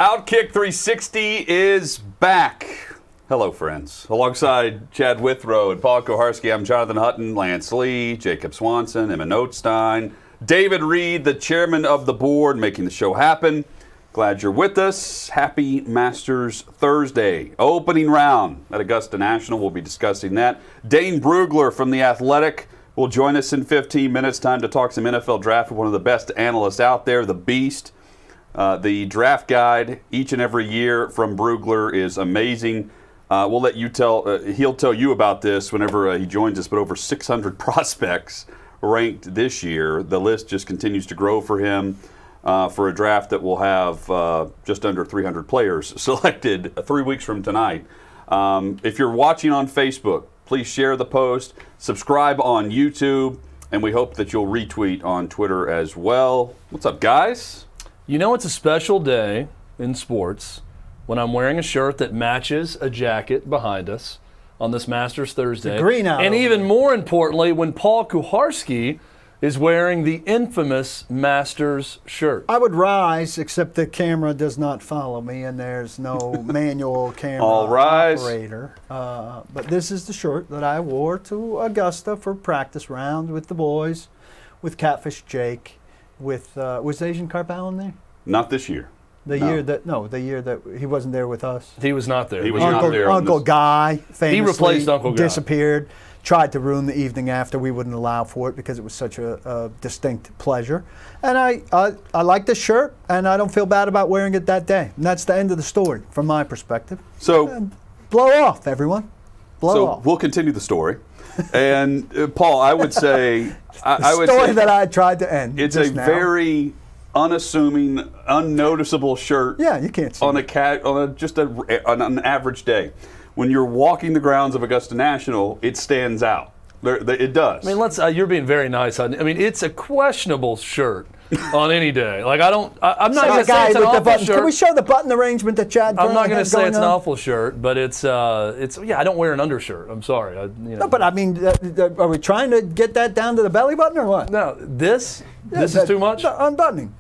OutKick 360 is back. Hello, friends. Alongside Chad Withrow and Paul Koharski, I'm Jonathan Hutton, Lance Lee, Jacob Swanson, Emma Notestein, David Reed, the chairman of the board, making the show happen. Glad you're with us. Happy Masters Thursday. Opening round at Augusta National. We'll be discussing that. Dane Brugler from The Athletic will join us in 15 minutes. Time to talk some NFL draft with one of the best analysts out there, the Beast. The draft guide each and every year from Brugler is amazing. We'll let you he'll tell you about this whenever he joins us, but over 600 prospects ranked this year. The list just continues to grow for him for a draft that will have just under 300 players selected 3 weeks from tonight. If you're watching on Facebook, please share the post, subscribe on YouTube, and we hope that you'll retweet on Twitter as well. What's up, guys? You know, it's a special day in sports when I'm wearing a shirt that matches a jacket behind us on this Masters Thursday. The green out. And even more importantly, when Paul Koharski is wearing the infamous Masters shirt. I would rise, except the camera does not follow me, and there's no manual camera All rise. operator. But this is the shirt that I wore to Augusta for practice round with the boys, with Catfish Jake, with was Asian Carp Allen there? Not this year. The year that he wasn't there with us. He was not there. He was not there. Uncle Guy famously he replaced Uncle Guy. Disappeared. Tried to ruin the evening after. We wouldn't allow for it because it was such a distinct pleasure. And I like this shirt, and I don't feel bad about wearing it that day. And that's the end of the story from my perspective. So, blow off, everyone. Blow off. We'll continue the story. And Paul, I would say, I would story say that I tried to end. It's a very unassuming, unnoticeable shirt. Yeah, you can't see on it. on an average day. When you're walking the grounds of Augusta National, it stands out. It does. I mean, you're being very nice. I mean, it's a questionable shirt on any day. Like, I'm not going to say it's an awful shirt. Can we show the button arrangement that Chad? I'm not going to say it's an awful shirt, but it's yeah. I don't wear an undershirt. I'm sorry. No, but I mean, are we trying to get that down to the belly button or what? No, this is too much. Unbuttoning.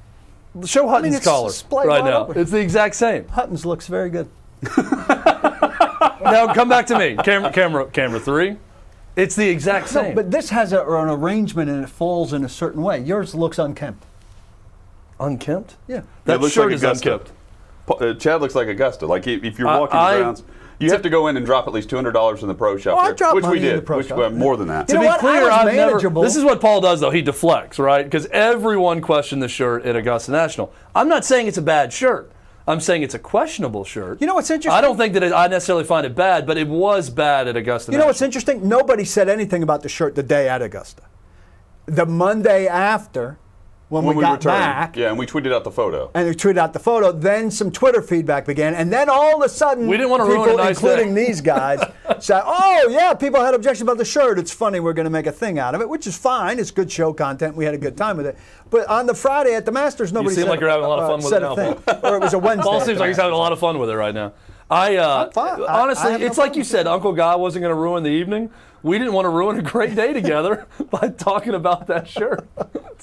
Show Hutton's collar right now. Over. It's the exact same. Hutton's looks very good. Now come back to me. Camera 3. It's the exact same. No, but this has an arrangement and it falls in a certain way. Yours looks unkempt. Unkempt? Yeah. That shirt like is Augusta. unkempt. Chad looks like Augusta. Like if you're walking the grounds, you have to go in and drop at least $200 in the pro shop. I dropped which money we did. in the pro shop. More than that. You know to be what? clear, I've never. This is what Paul does, though. He deflects, right? Because everyone questioned the shirt at Augusta National. I'm not saying it's a bad shirt. I'm saying it's a questionable shirt. You know what's interesting? I don't think that I necessarily find it bad, but it was bad at Augusta National. You know what's interesting? Nobody said anything about the shirt the day at Augusta. The Monday after, when we got returned, back. yeah, and we tweeted out the photo. And we tweeted out the photo. Then some Twitter feedback began. And then all of a sudden, we didn't want to people, ruin a nice including day. these guys, said, oh, yeah, people had objections about the shirt. It's funny. We're going to make a thing out of it, which is fine. It's good show content. We had a good time with it. But on the Friday at the Masters, nobody said You seem like you're having a lot of fun with it now, Paul. Or it was a Wednesday. Paul seems like he's having a lot of fun with it right now. Honestly, it's like you said, Uncle Guy wasn't going to ruin the evening. We didn't want to ruin a great day together by talking about that shirt.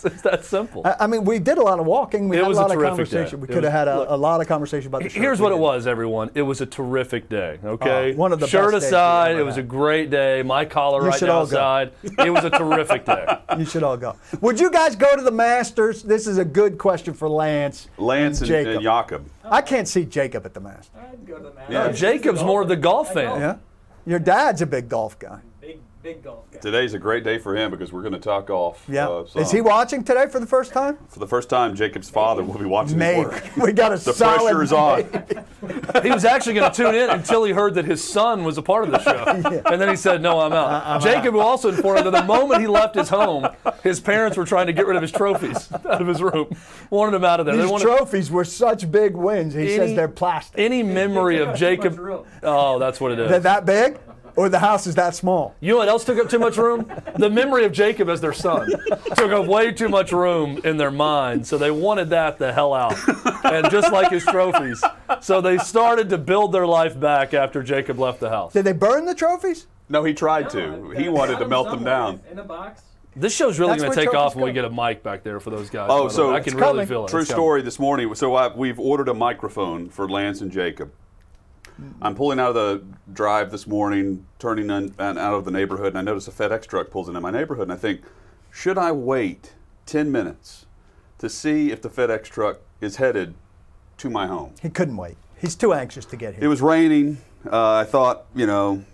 It's that simple. I mean, we did a lot of walking. We had a lot of conversation. We could have had a lot of conversation about the shirt. Here's what it was, everyone. It was a terrific day, okay? One of the shirt best aside, days it was a great day. My collar right now aside. It was a terrific day. You should all go. Would you guys go to the Masters? This is a good question for Lance. Lance and Jacob. I can't see Jacob at the Masters. I'd go to the Masters. Yeah, Jacob's more of the golf fan. Yeah. Your dad's a big golf guy. Big golf guy. Today's a great day for him because we're going to talk golf. Yeah. Is he watching today for the first time? For the first time, Jacob's father will be watching his work. We got a the solid pressure is on. He was actually going to tune in until he heard that his son was a part of the show. Yeah. And then he said, no, I'm out. Jacob will also inform that the moment he left his home, his parents were trying to get rid of his trophies out of his room. Wanted him out of there. These trophies were such big wins. He says they're plastic. Any memory of Jacob. Oh, that's what it is. They're that big? Or the house is that small? You know what else took up too much room? The memory of Jacob as their son took up way too much room in their mind, so they wanted that the hell out. And just like his trophies. So they started to build their life back after Jacob left the house. Did they burn the trophies? No, he tried to. He wanted to melt them down. In a box. This show's really That's going to where take off trophies when we go. get a mic back there for those guys. Oh, by the so way. I it's can really coming. feel it. True It's coming. story this morning. So we've ordered a microphone for Lance and Jacob. I'm pulling out of the drive this morning, turning out of the neighborhood, and I notice a FedEx truck pulls into my neighborhood, and I think, should I wait 10 minutes to see if the FedEx truck is headed to my home? He couldn't wait. He's too anxious to get here. It was raining. I thought,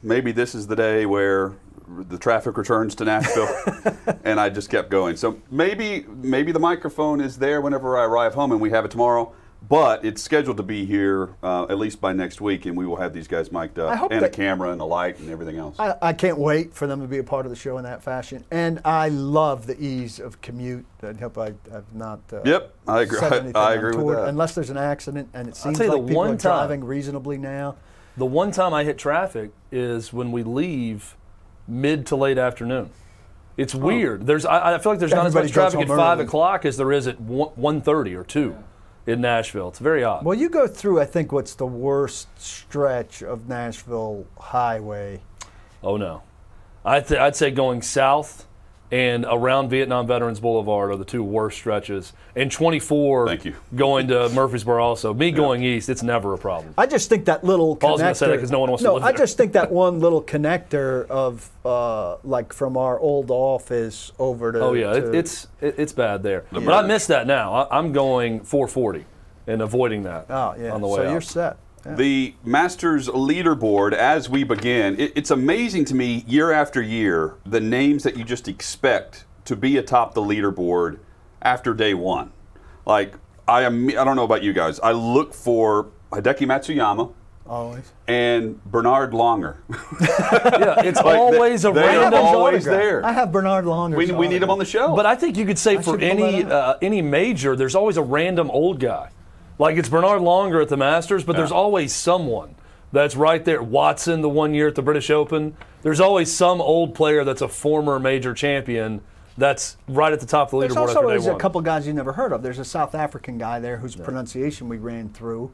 maybe this is the day where the traffic returns to Nashville, and I just kept going. So maybe the microphone is there whenever I arrive home, and we have it tomorrow. But it's scheduled to be here at least by next week, and we will have these guys mic'd up, and a camera and a light and everything else. I can't wait for them to be a part of the show in that fashion. And I love the ease of commute. I hope I've not Yep, I agree. said anything I agree with untoward, that. Unless there's an accident, and it seems tell you like the people one are time- driving reasonably now. The one time I hit traffic is when we leave mid to late afternoon. It's weird. I feel like there's not as Everybody much traffic goes at home 5 early. o'clock as there is at 1:30 or 2 in Nashville. It's very odd. Well, you go through, I think, what's the worst stretch of Nashville highway. Oh, no. I'd say going south and around Vietnam Veterans Boulevard are the two worst stretches. And 24 Thank you. going to Murfreesboro also. Me going east, it's never a problem. I just think that little Paul's connector. gonna say that 'cause no one wants to live I there. just think that one little connector of like from our old office over to. Oh, yeah, to- it's bad there. But I miss that now. I'm going 440 and avoiding that Oh yeah. on the way so out. you're set. Yeah. The Masters leaderboard, as we begin, it's amazing to me year after year the names that you just expect to be atop the leaderboard after day one. Like I don't know about you guys. I look for Hideki Matsuyama Always. and Bernard Longer. Yeah, it's Like, always a they random. are always autograph. there. I have Bernard Longer. We need him on the show. But I think you could say I for should pull that any major, there's always a random old guy. Like it's Bernard Longer at the Masters, but there's always someone that's right there. Watson, the 1 year at the British Open. There's always some old player that's a former major champion that's right at the top of the There's leaderboard also after day always a one. couple guys you never heard of. There's a South African guy there whose pronunciation we ran through.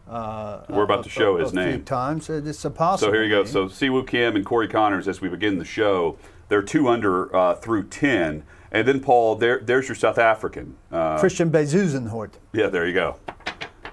We're about to show his a few name. times. It's a possible. So here you go. name. So Siwoo Kim and Corey Connors, as we begin the show, they're 2 under through 10. And then, Paul, there's your South African. Christian Bezuidenhout. Yeah, there you go.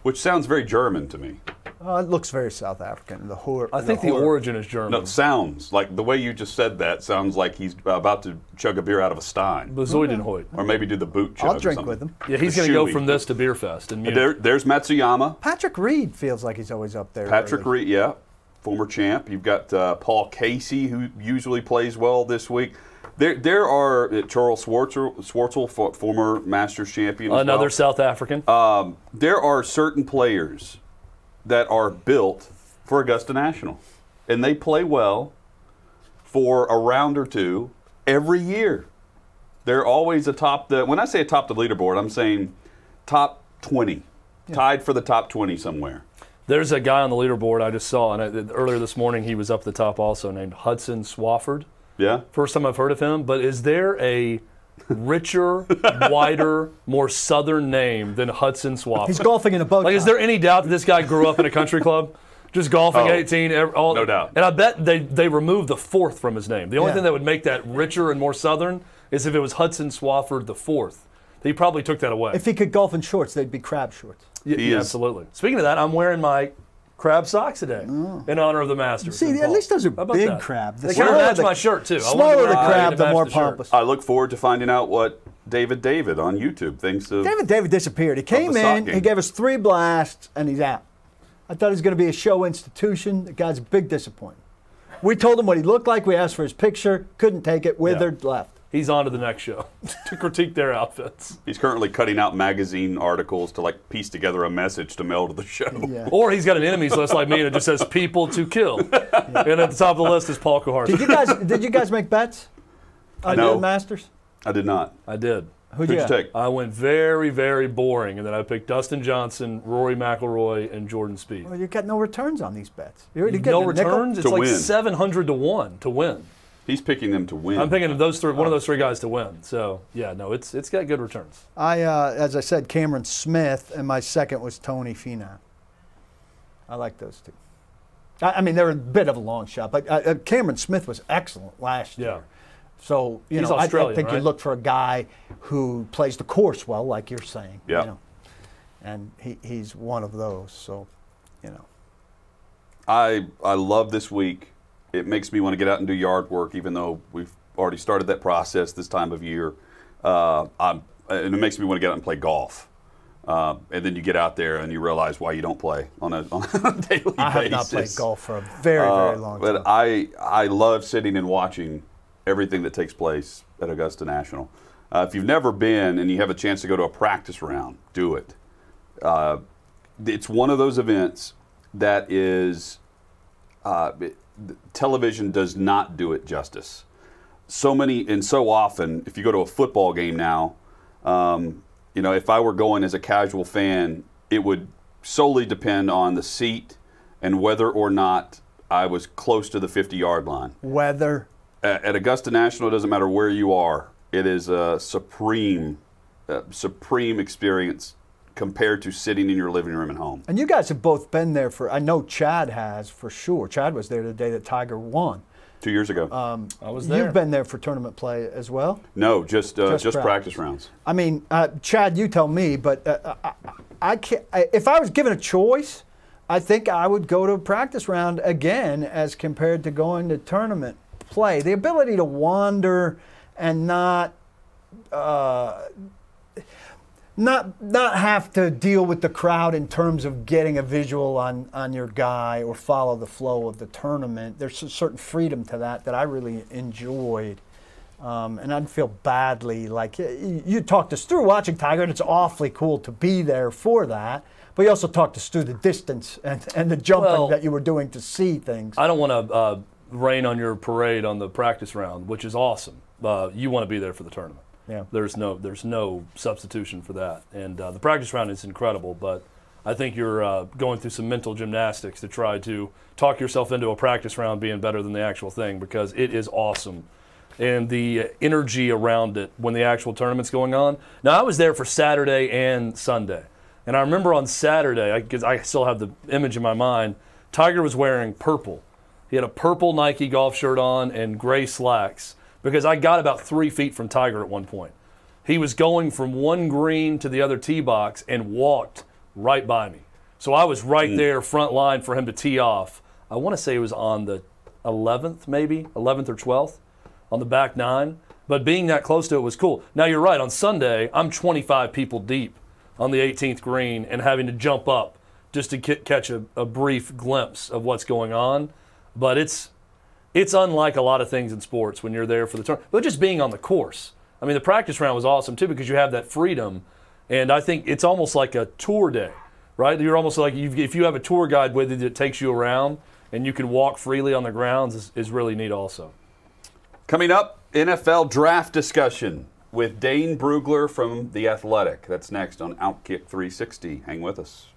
Which sounds very German to me. It looks very South African. I think the origin is German. No, it sounds like the way you just said that sounds like he's about to chug a beer out of a stein. Bezuidenhout. Or maybe do the boot chug. I'll or drink something. with him. Yeah, he's The going to go shoey. from this to Beer Fest in Munich. There's Matsuyama. Patrick Reed feels like he's always up there. Patrick early. Reed, yeah, former champ. You've got Paul Casey, who usually plays well this week. There are Charles Schwartzel, former Masters champion. As Another well. South African. There are certain players that are built for Augusta National, and they play well for a round or two every year. They're always atop the. When I say atop the leaderboard, I'm saying top 20, tied for the top 20 somewhere. There's a guy on the leaderboard I just saw, and earlier this morning he was up the top also, named Hudson Swafford. Yeah. First time I've heard of him, but is there a richer, wider, more southern name than Hudson Swafford? He's golfing in a boat. Like, is there any doubt that this guy grew up in a country club? Just golfing 18. No doubt. And I bet they removed the fourth from his name. The only Yeah. thing that would make that richer and more southern is if it was Hudson Swafford the fourth. He probably took that away. If he could golf in shorts, they'd be crab shorts. He is. Absolutely. Speaking of that, I'm wearing my crab socks today in honor of the Masters. See, in at Paul. least those are How about big that? crab. The They kind of smaller match the- my shirt, too. I wanted Smaller to the wear it crab, to the match more the shirt. pompous. I look forward to finding out what David on YouTube thinks of. David disappeared. He came the sock in, he game. gave us 3 blasts, and he's out. I thought he was going to be a show institution. The guy's a big disappointment. We told him what he looked like. We asked for his picture. Couldn't take it. Withered, left. He's on to the next show to critique their outfits. He's currently cutting out magazine articles to like piece together a message to mail to the show. Yeah. Or he's got an enemies list like me and it just says people to kill. And at the top of the list is Paul Kuharski. Did you guys make bets on No. the Masters? I did not. I did. Who'd Who'd you got? take? I went very, very boring, and then I picked Dustin Johnson, Rory McIlroy, and Jordan Spieth. Well, you got no returns on these bets. You're No getting a nickel? returns? It's To like win. 700 to 1 to win. He's picking them to win. I'm picking those three, one of those three guys to win. So, yeah, no, it's got good returns. As I said, Cameron Smith, and my second was Tony Finau. I like those two. I mean, they're a bit of a long shot, but Cameron Smith was excellent last year. So, you He's know, I Australian, think you right? look for a guy who plays the course well, like you're saying. Yeah. You know, and he's one of those. So, you know. I love this week. It makes me want to get out and do yard work, even though we've already started that process this time of year. And it makes me want to get out and play golf. And then you get out there and you realize why you don't play on a daily basis. I have not played golf for a very, very long time. But I love sitting and watching everything that takes place at Augusta National. If you've never been and you have a chance to go to a practice round, do it. It's one of those events that is, television does not do it justice. So many and so often, if you go to a football game now, you know, if I were going as a casual fan, it would solely depend on the seat and whether or not I was close to the 50-yard line. Weather. At Augusta National, it doesn't matter where you are. It is a supreme experience compared to sitting in your living room at home. And you guys have both been there for, I know Chad has for sure. Chad was there the day that Tiger won. 2 years ago. I was there. You've been there for tournament play as well? No, just practice rounds. I mean, Chad, you tell me, but I can't, if I was given a choice, I think I would go to a practice round again as compared to going to tournament play. The ability to wander and not have to deal with the crowd in terms of getting a visual on your guy or follow the flow of the tournament. There's a certain freedom to that I really enjoyed. And I'd feel badly, like you talked us through watching Tiger, and it's awfully cool to be there for that. But you also talked us through the distance and the jumping that you were doing to see things. I don't want to rain on your parade on the practice round, which is awesome. You want to be there for the tournament. Yeah. There's no substitution for that. And the practice round is incredible, but I think you're going through some mental gymnastics to try to talk yourself into a practice round being better than the actual thing, because it is awesome. And the energy around it when the actual tournament's going on. Now, I was there for Saturday and Sunday. And I remember on Saturday, because I still have the image in my mind, Tiger was wearing purple. He had a purple Nike golf shirt on and gray slacks, because I got about 3 feet from Tiger at one point. He was going from one green to the other tee box and walked right by me. So I was right there, front line for him to tee off. I want to say it was on the 11th, maybe, 11th or 12th, on the back nine. But being that close to it was cool. Now, you're right. On Sunday, I'm 25 people deep on the 18th green and having to jump up just to catch a brief glimpse of what's going on. But it's unlike a lot of things in sports when you're there for the tournament. But just being on the course. I mean, the practice round was awesome, too, because you have that freedom. And I think it's almost like a tour day, right? You're almost like, if you have a tour guide with you that takes you around and you can walk freely on the grounds, is really neat also. Coming up, NFL draft discussion with Dane Brugler from The Athletic. That's next on OutKick 360. Hang with us.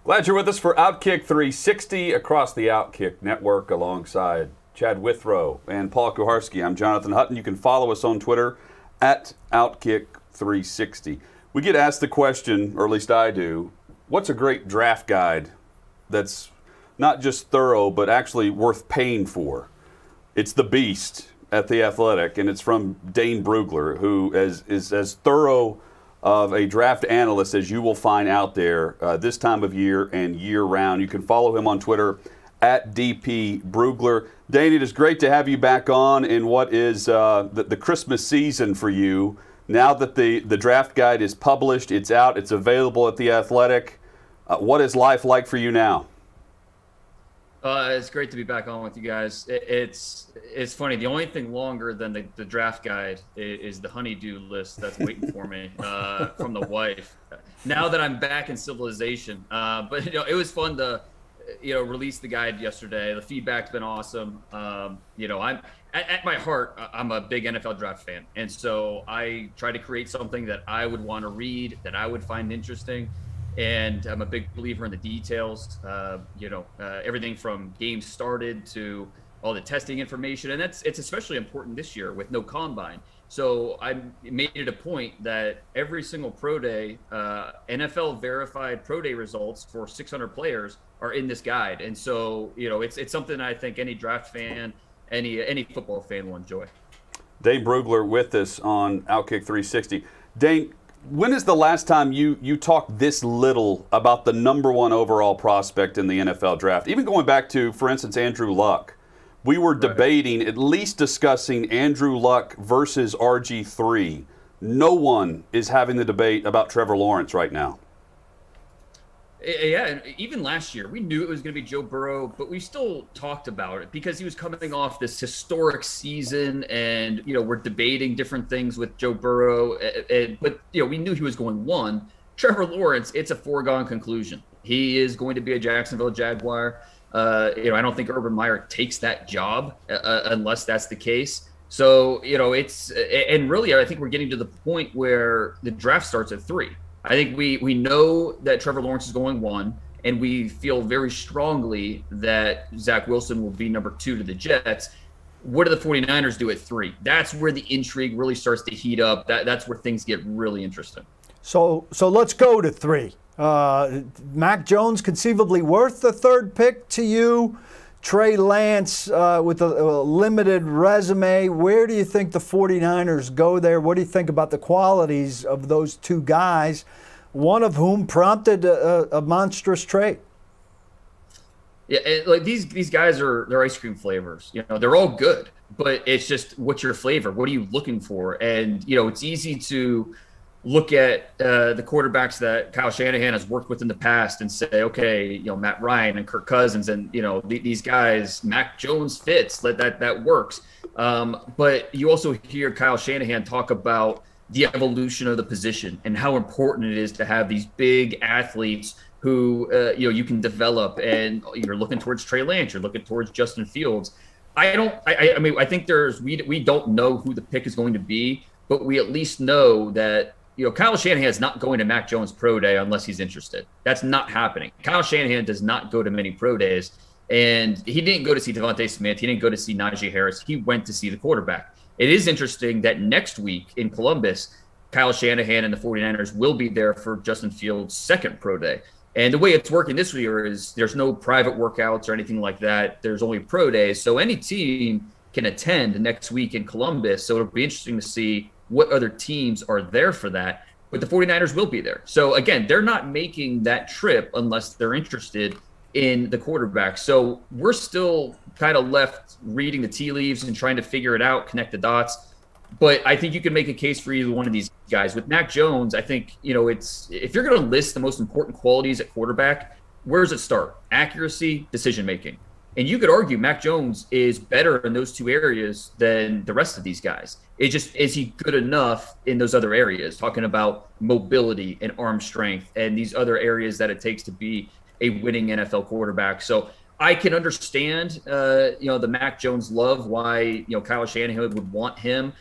Glad you're with us for OutKick 360 across the OutKick network alongside Chad Withrow and Paul Kuharski. I'm Jonathan Hutton. You can follow us on Twitter at OutKick 360. We get asked the question, or at least I do, what's a great draft guide that's not just thorough but actually worth paying for? It's The Beast at The Athletic, and it's from Dane Brugler, who is as thorough of a draft analyst as you will find out there this time of year and year-round. You can follow him on Twitter at DP Brugler. Dane, it is great to have you back on in what is the Christmas season for you. Now that the draft guide is published, it's out, it's available at The Athletic. What is life like for you now? It's great to be back on with you guys. It's funny. The only thing longer than the draft guide is the honeydew list that's waiting for me from the wife. Now that I'm back in civilization, but it was fun to release the guide yesterday. The feedback's been awesome. I'm at my heart, I'm a big NFL draft fan, and so I try to create something that I would want to read, that I would find interesting. And I'm a big believer in the details, everything from games started to all the testing information. And it's especially important this year with no combine. So I made it a point that every single pro day, NFL verified pro day results for 600 players are in this guide. And so, it's something I think any draft fan, any football fan will enjoy. Dane Brugler with us on OutKick 360. Dane, when is the last time you talked this little about the #1 overall prospect in the NFL draft? Even going back to, for instance, Andrew Luck. We were debating, at least discussing Andrew Luck versus RG3. No one is having the debate about Trevor Lawrence right now. Yeah, and even last year, we knew it was going to be Joe Burrow, but we still talked about it because he was coming off this historic season, and we're debating different things with Joe Burrow. But we knew he was going one. Trevor Lawrence, it's a foregone conclusion. He is going to be a Jacksonville Jaguar. I don't think Urban Meyer takes that job unless that's the case. So and really, I think we're getting to the point where the draft starts at 3. I think we know that Trevor Lawrence is going 1, and we feel very strongly that Zach Wilson will be number 2 to the Jets. What do the 49ers do at 3? That's where the intrigue really starts to heat up. That's where things get really interesting. So let's go to 3. Mac Jones conceivably worth the 3rd pick to you. Trey Lance with a limited resume. Where do you think the 49ers go there? What do you think about the qualities of those 2 guys, one of whom prompted a monstrous trade? Yeah, like these guys they're ice cream flavors. They're all good, but it's just, what's your flavor? What are you looking for? And it's easy to look at the quarterbacks that Kyle Shanahan has worked with in the past and say, okay, Matt Ryan and Kirk Cousins and, these guys, Mac Jones fits, that works. But you also hear Kyle Shanahan talk about the evolution of the position and how important it is to have these big athletes who, you can develop. And you're looking towards Trey Lance, you're looking towards Justin Fields. I think we don't know who the pick is going to be, but we at least know that Kyle Shanahan is not going to Mac Jones pro day unless he's interested. That's not happening. Kyle Shanahan does not go to many pro days, and he didn't go to see Devontae Smith. He didn't go to see Najee Harris. He went to see the quarterback. It is interesting that next week in Columbus, Kyle Shanahan and the 49ers will be there for Justin Fields' 2nd pro day. And the way it's working this year is there's no private workouts or anything like that. There's only pro days. So any team can attend next week in Columbus. So it'll be interesting to see what other teams are there for that, but the 49ers will be there. So again, they're not making that trip unless they're interested in the quarterback. So we're still kind of left reading the tea leaves and trying to figure it out, connect the dots. But I think you can make a case for either one of these guys. With Mac Jones, I think, it's, if you're going to list the most important qualities at quarterback, where does it start? Accuracy, decision-making. And you could argue Mac Jones is better in those 2 areas than the rest of these guys. It's just, is he good enough in those other areas? Talking about mobility and arm strength and these other areas that it takes to be a winning NFL quarterback. So I can understand, the Mac Jones love, why, Kyle Shanahan would want him.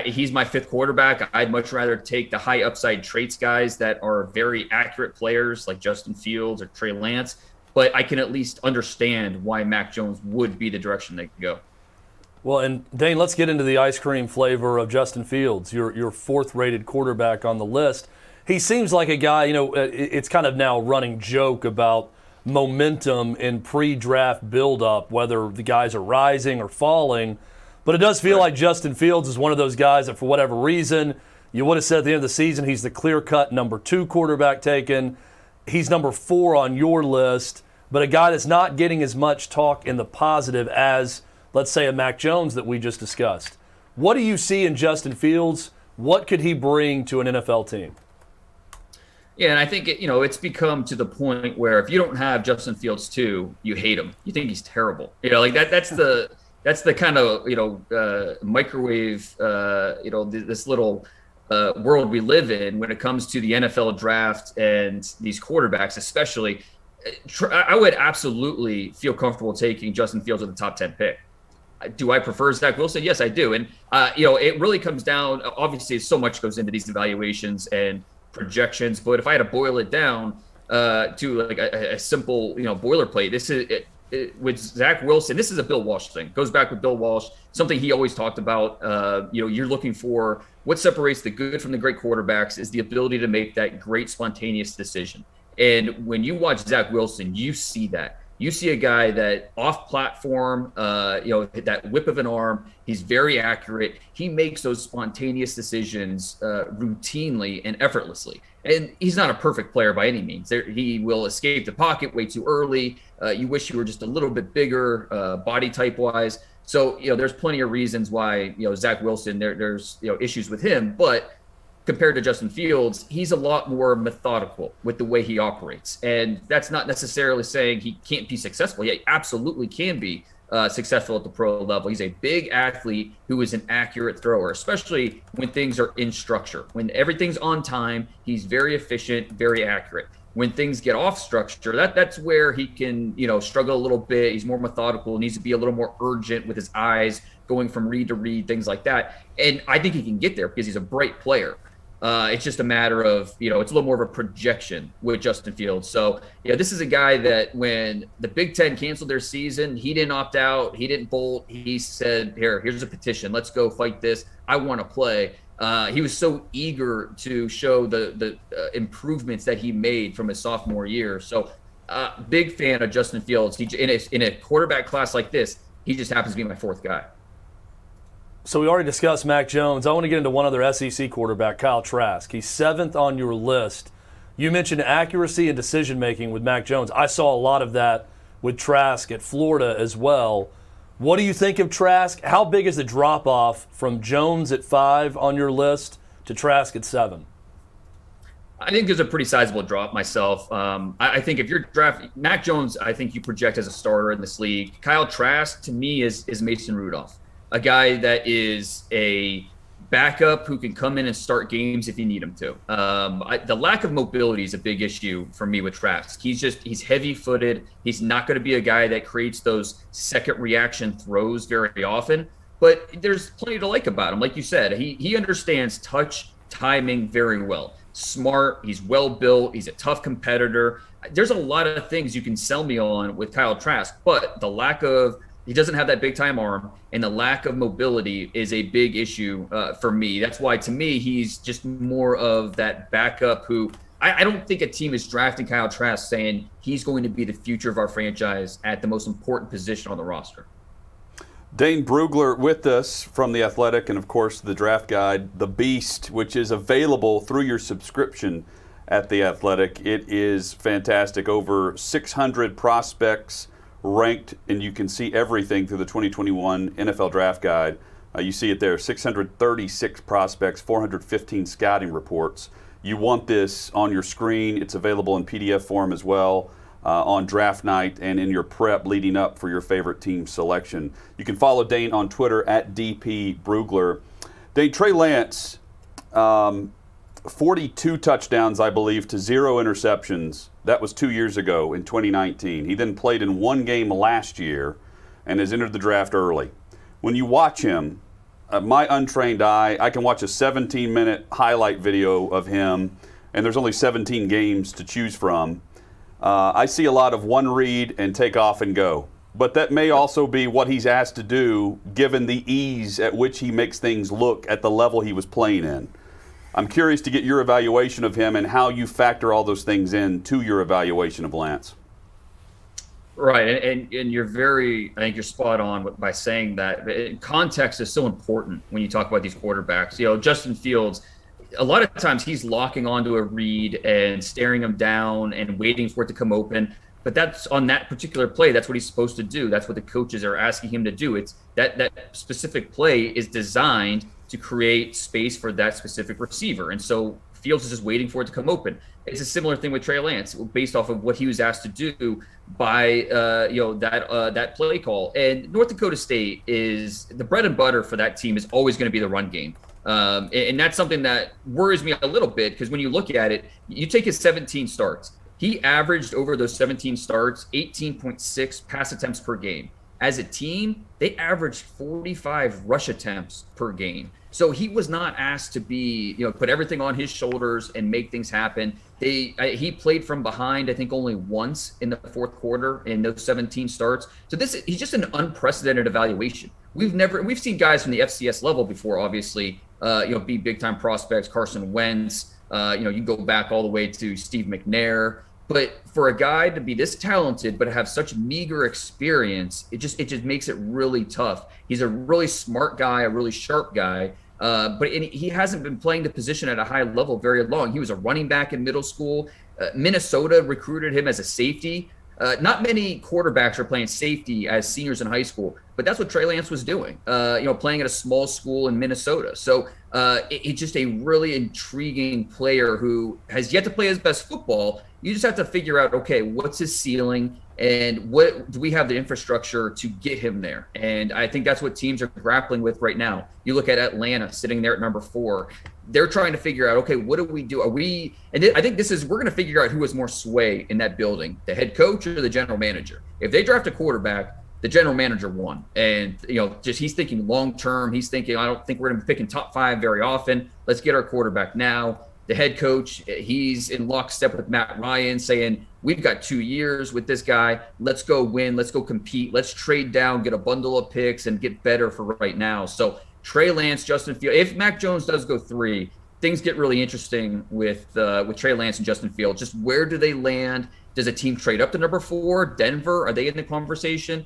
he's my fifth quarterback. I'd much rather take the high upside traits guys that are very accurate players like Justin Fields or Trey Lance, but I can at least understand why Mac Jones would be the direction they could go. Well, and Dane, let's get into the ice cream flavor of Justin Fields, your fourth-rated quarterback on the list. He seems like a guy, it's kind of now a running joke about momentum in pre-draft build-up, whether the guys are rising or falling. But it does feel like Justin Fields is one of those guys that for whatever reason, you would have said at the end of the season he's the clear-cut number 2 quarterback taken. He's number 4 on your list, but a guy that's not getting as much talk in the positive as, let's say, a Mac Jones that we just discussed. What do you see in Justin Fields? What could he bring to an NFL team? Yeah, and I think it's become to the point where if you don't have Justin Fields too, you hate him. You think he's terrible. Like that's the kind of microwave this little world we live in when it comes to the NFL draft and these quarterbacks, especially. I would absolutely feel comfortable taking Justin Fields with the top 10 pick. Do I prefer Zach Wilson? Yes, I do. And it really comes down. Obviously, so much goes into these evaluations and projections, but if I had to boil it down to like a simple, boilerplate, this is with Zach Wilson. This is a Bill Walsh thing. Goes back with Bill Walsh. Something he always talked about. You're looking for what separates the good from the great quarterbacks is the ability to make that great spontaneous decision. And when you watch Zach Wilson, you see that. You see a guy that off platform, that whip of an arm, he's very accurate. He makes those spontaneous decisions routinely and effortlessly. And he's not a perfect player by any means. He will escape the pocket way too early. You wish you were just a little bit bigger body type wise. So, there's plenty of reasons why, Zach Wilson, there's issues with him. But compared to Justin Fields, he's a lot more methodical with the way he operates. And that's not necessarily saying he can't be successful. He absolutely can be successful at the pro level. He's a big athlete who is an accurate thrower, especially when things are in structure. When everything's on time, he's very efficient, very accurate. When things get off structure, that's where he can, struggle a little bit. He's more methodical, needs to be a little more urgent with his eyes, going from read to read, things like that. And I think he can get there because he's a bright player. It's just a matter of, it's a little more of a projection with Justin Fields. So, this is a guy that when the Big Ten canceled their season, he didn't opt out. He didn't bolt. He said, here's a petition. Let's go fight this. I want to play. He was so eager to show the improvements that he made from his sophomore year. So big fan of Justin Fields. In a quarterback class like this, he just happens to be my fourth guy. So we already discussed Mac Jones. I want to get into one other SEC quarterback, Kyle Trask. He's 7th on your list. You mentioned accuracy and decision-making with Mac Jones. I saw a lot of that with Trask at Florida as well. What do you think of Trask? How big is the drop-off from Jones at 5 on your list to Trask at 7? I think there's a pretty sizable drop myself. I think if you're drafting Mac Jones, I think you project as a starter in this league. Kyle Trask, to me, is Mason Rudolph. A guy that is a backup who can come in and start games if you need him to. The lack of mobility is a big issue for me with Trask. He's heavy-footed. He's not going to be a guy that creates those second reaction throws very often. But there's plenty to like about him. Like you said, he understands touch timing very well. Smart. He's well-built. He's a tough competitor. There's a lot of things you can sell me on with Kyle Trask, but he doesn't have that big-time arm, and the lack of mobility is a big issue for me. That's why, to me, he's just more of that backup who I don't think a team is drafting Kyle Trask saying he's going to be the future of our franchise at the most important position on the roster. Dane Brugler with us from The Athletic and, of course, the draft guide, The Beast, which is available through your subscription at The Athletic. It is fantastic. Over 600 prospects ranked, and you can see everything through the 2021 NFL Draft Guide. You see it there, 636 prospects, 415 scouting reports. You want this on your screen. It's available in PDF form as well on draft night and in your prep leading up for your favorite team selection. You can follow Dane on Twitter at DP Brugler. Dane, Trey Lance, 42 touchdowns, I believe, to 0 interceptions. That was 2 years ago in 2019. He then played in one game last year and has entered the draft early. When you watch him, my untrained eye, I can watch a 17-minute highlight video of him, and there's only 17 games to choose from. I see a lot of one read and take off and go. But that may also be what he's asked to do, given the ease at which he makes things look at the level he was playing in. I'm curious to get your evaluation of him and how you factor all those things in to your evaluation of Lance. Right, and you're I think you're spot on by saying that. Context is so important when you talk about these quarterbacks. You know, Justin Fields, a lot of times he's locking onto a read and staring him down and waiting for it to come open. But that's on that particular play. That's what he's supposed to do. That's what the coaches are asking him to do. It's that specific play is designed to create space for that specific receiver. And so Fields is just waiting for it to come open. It's a similar thing with Trey Lance, based off of what he was asked to do by that play call. And North Dakota State is the bread and butter for that team is always going to be the run game. And that's something that worries me a little bit, because when you look at it, you take his 17 starts. He averaged over those 17 starts 18.6 pass attempts per game. As a team, they averaged 45 rush attempts per game. So he was not asked to be, put everything on his shoulders and make things happen. He played from behind, I think, only once in the fourth quarter in those 17 starts. So he's just an unprecedented evaluation. We've seen guys from the FCS level before, obviously, be big time prospects, Carson Wentz. You can go back all the way to Steve McNair. But for a guy to be this talented but have such meager experience, it just makes it really tough. He's a really smart guy, a really sharp guy, but he hasn't been playing the position at a high level very long. He was a running back in middle school. Minnesota recruited him as a safety. Not many quarterbacks are playing safety as seniors in high school, but that's what Trey Lance was doing, playing at a small school in Minnesota. So he's just a really intriguing player who has yet to play his best football. You just have to figure out, okay, what's his ceiling and what do we have the infrastructure to get him there? And I think that's what teams are grappling with right now. You look at Atlanta sitting there at number 4. They're trying to figure out, okay, what do we do? I think we're going to figure out who has more sway in that building, the head coach or the general manager. If they draft a quarterback, the general manager won. And, he's thinking long-term. He's thinking, I don't think we're going to be picking top 5 very often. Let's get our quarterback now. The head coach, he's in lockstep with Matt Ryan, saying, we've got 2 years with this guy. Let's go win. Let's go compete. Let's trade down, get a bundle of picks, and get better for right now. So Trey Lance, Justin Fields. If Mac Jones does go 3, things get really interesting with Trey Lance and Justin Fields. Just where do they land? Does a team trade up to number 4? Denver, are they in the conversation?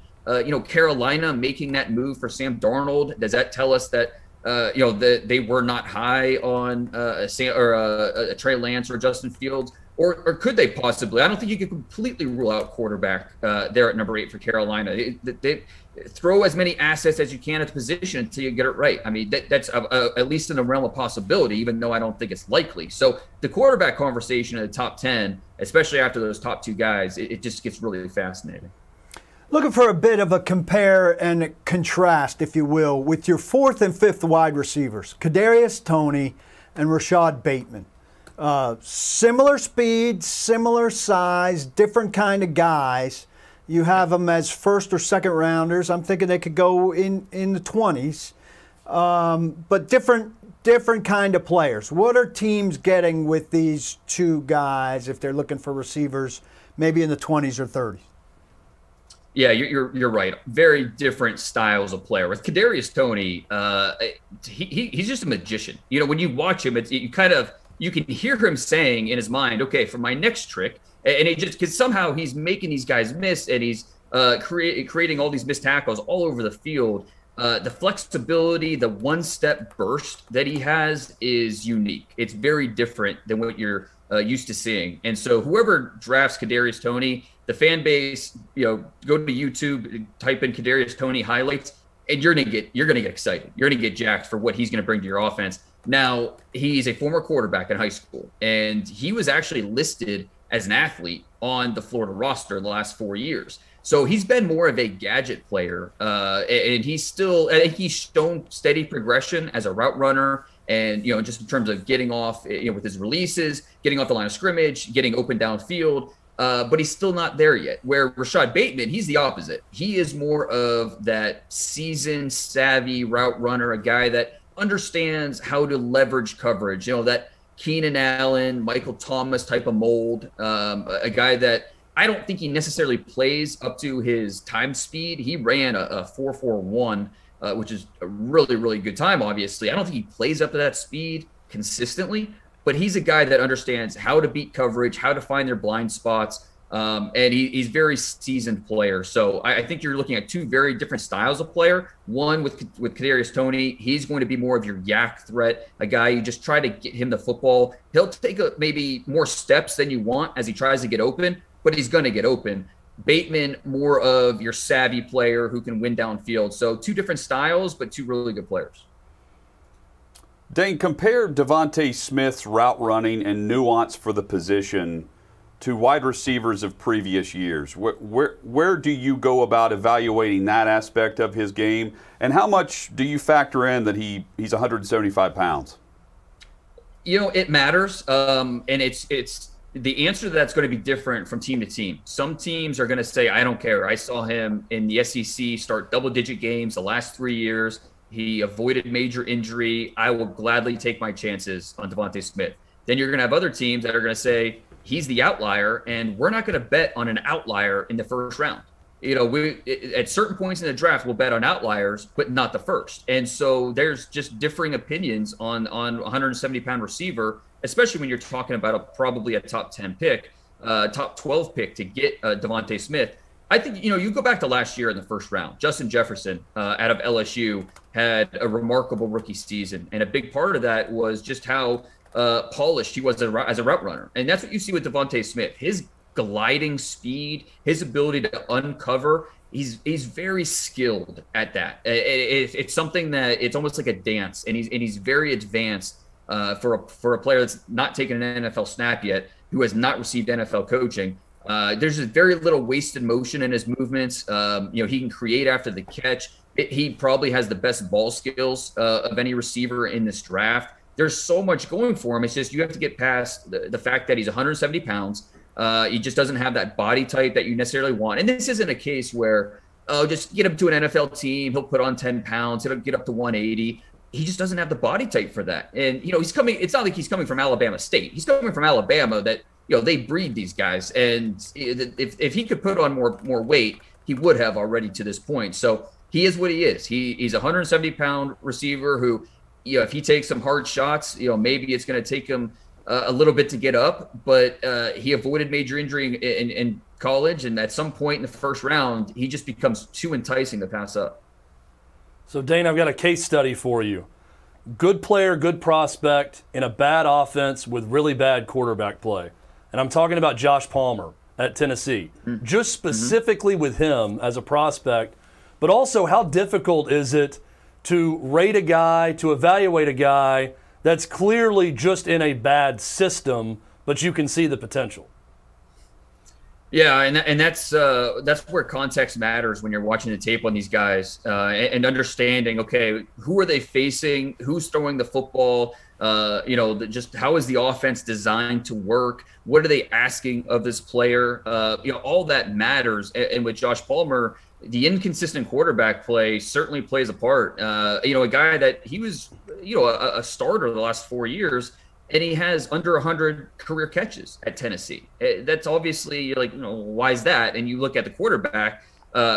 Carolina making that move for Sam Darnold. Does that tell us that that they were not high on a Trey Lance or Justin Fields, or could they possibly? I don't think you could completely rule out quarterback there at number 8 for Carolina. They throw as many assets as you can at the position until you get it right. I mean, that's at least in the realm of possibility, even though I don't think it's likely. So the quarterback conversation in the top 10, especially after those top 2 guys, it just gets really fascinating. Looking for a bit of a compare and contrast, if you will, with your 4th and 5th wide receivers, Kadarius Toney and Rashad Bateman. Similar speed, similar size, different kind of guys. You have them as first or second rounders. I'm thinking they could go in the 20s, but different kind of players. What are teams getting with these 2 guys if they're looking for receivers, maybe in the 20s or 30s? Yeah, you're right. Very different styles of player. With Kadarius Toney, he's just a magician. When you watch him, you can hear him saying in his mind, okay, for my next trick, and it just because somehow he's making these guys miss, and he's creating all these missed tackles all over the field. The flexibility, the one-step burst that he has is unique. It's very different than what you're used to seeing. And so whoever drafts Kadarius Toney, the fan base, go to YouTube, type in Kadarius Toney highlights, and you're gonna get excited. You're gonna get jacked for what he's gonna bring to your offense. Now, he's a former quarterback in high school, and he was actually listed as an athlete on the Florida roster the last 4 years. So he's been more of a gadget player, and he's shown steady progression as a route runner. And, just in terms of getting off, with his releases, getting off the line of scrimmage, getting open downfield. but he's still not there yet. Where Rashad Bateman, he's the opposite. He is more of that seasoned, savvy route runner, a guy that understands how to leverage coverage. You know, that Keenan Allen, Michael Thomas type of mold, a guy that I don't think he necessarily plays up to his time speed. He ran a 4.41, which is a really, really good time, obviously. I don't think he plays up to that speed consistently, but he's a guy that understands how to beat coverage, how to find their blind spots, and he's very seasoned player. So I think you're looking at two very different styles of player. One with Kadarius Toney, he's going to be more of your yak threat, a guy you just try to get him the football. He'll take maybe more steps than you want as he tries to get open, but he's going to get open. Bateman, more of your savvy player who can win downfield. So two different styles, but two really good players. Dane, compare Devontae Smith's route running and nuance for the position to wide receivers of previous years. Where do you go about evaluating that aspect of his game, and how much do you factor in that he's 175 pounds? You know, it matters, and it's the answer to that's going to be different from team to team. Some teams are going to say, I don't care. I saw him in the SEC start double-digit games the last 3 years. He avoided major injury. I will gladly take my chances on Devontae Smith. Then you're going to have other teams that are going to say, he's the outlier, and we're not going to bet on an outlier in the first round. You know, at certain points in the draft, we'll bet on outliers, but not the first. And so there's just differing opinions on 170-pound receiver, especially when you're talking about probably a top 10 pick, top 12 pick to get Devontae Smith. I think, you know, you go back to last year in the first round, Justin Jefferson out of LSU had a remarkable rookie season. And a big part of that was just how polished he was as a route runner. And that's what you see with Devontae Smith. His gliding speed, his ability to uncover, he's very skilled at that. It's something that it's almost like a dance, and he's very advanced for a player that's not taken an NFL snap yet, who has not received NFL coaching. There's just very little wasted motion in his movements. You know, he can create after the catch. He probably has the best ball skills of any receiver in this draft. There's so much going for him. It's just you have to get past the fact that he's 170 pounds. He just doesn't have that body type that you necessarily want. And this isn't a case where, just get him to an NFL team, he'll put on 10 pounds, he'll get up to 180. He just doesn't have the body type for that. And, you know, it's not like he's coming from Alabama State. He's coming from Alabama that, you know, they breed these guys. And if he could put on more weight, he would have already to this point. So he is what he is. He's a 170-pound receiver who, you know, if he takes some hard shots, you know, maybe it's going to take him a little bit to get up, but he avoided major injury in college. And at some point in the first round, he just becomes too enticing to pass up. So, Dane, I've got a case study for you. Good player, good prospect in a bad offense with really bad quarterback play. And I'm talking about Josh Palmer at Tennessee. Just specifically with him as a prospect, but also how difficult is it to rate a guy, to evaluate a guy that's clearly just in a bad system, but you can see the potential? Yeah, and that's where context matters when you're watching the tape on these guys, and understanding, okay, who are they facing, who's throwing the football, you know, just how is the offense designed to work, what are they asking of this player, you know, all that matters. And with Josh Palmer, the inconsistent quarterback play certainly plays a part. You know, a guy that he was, you know, a starter the last 4 years, and he has under 100 career catches at Tennessee. That's obviously, like, you know, why is that? And you look at the quarterback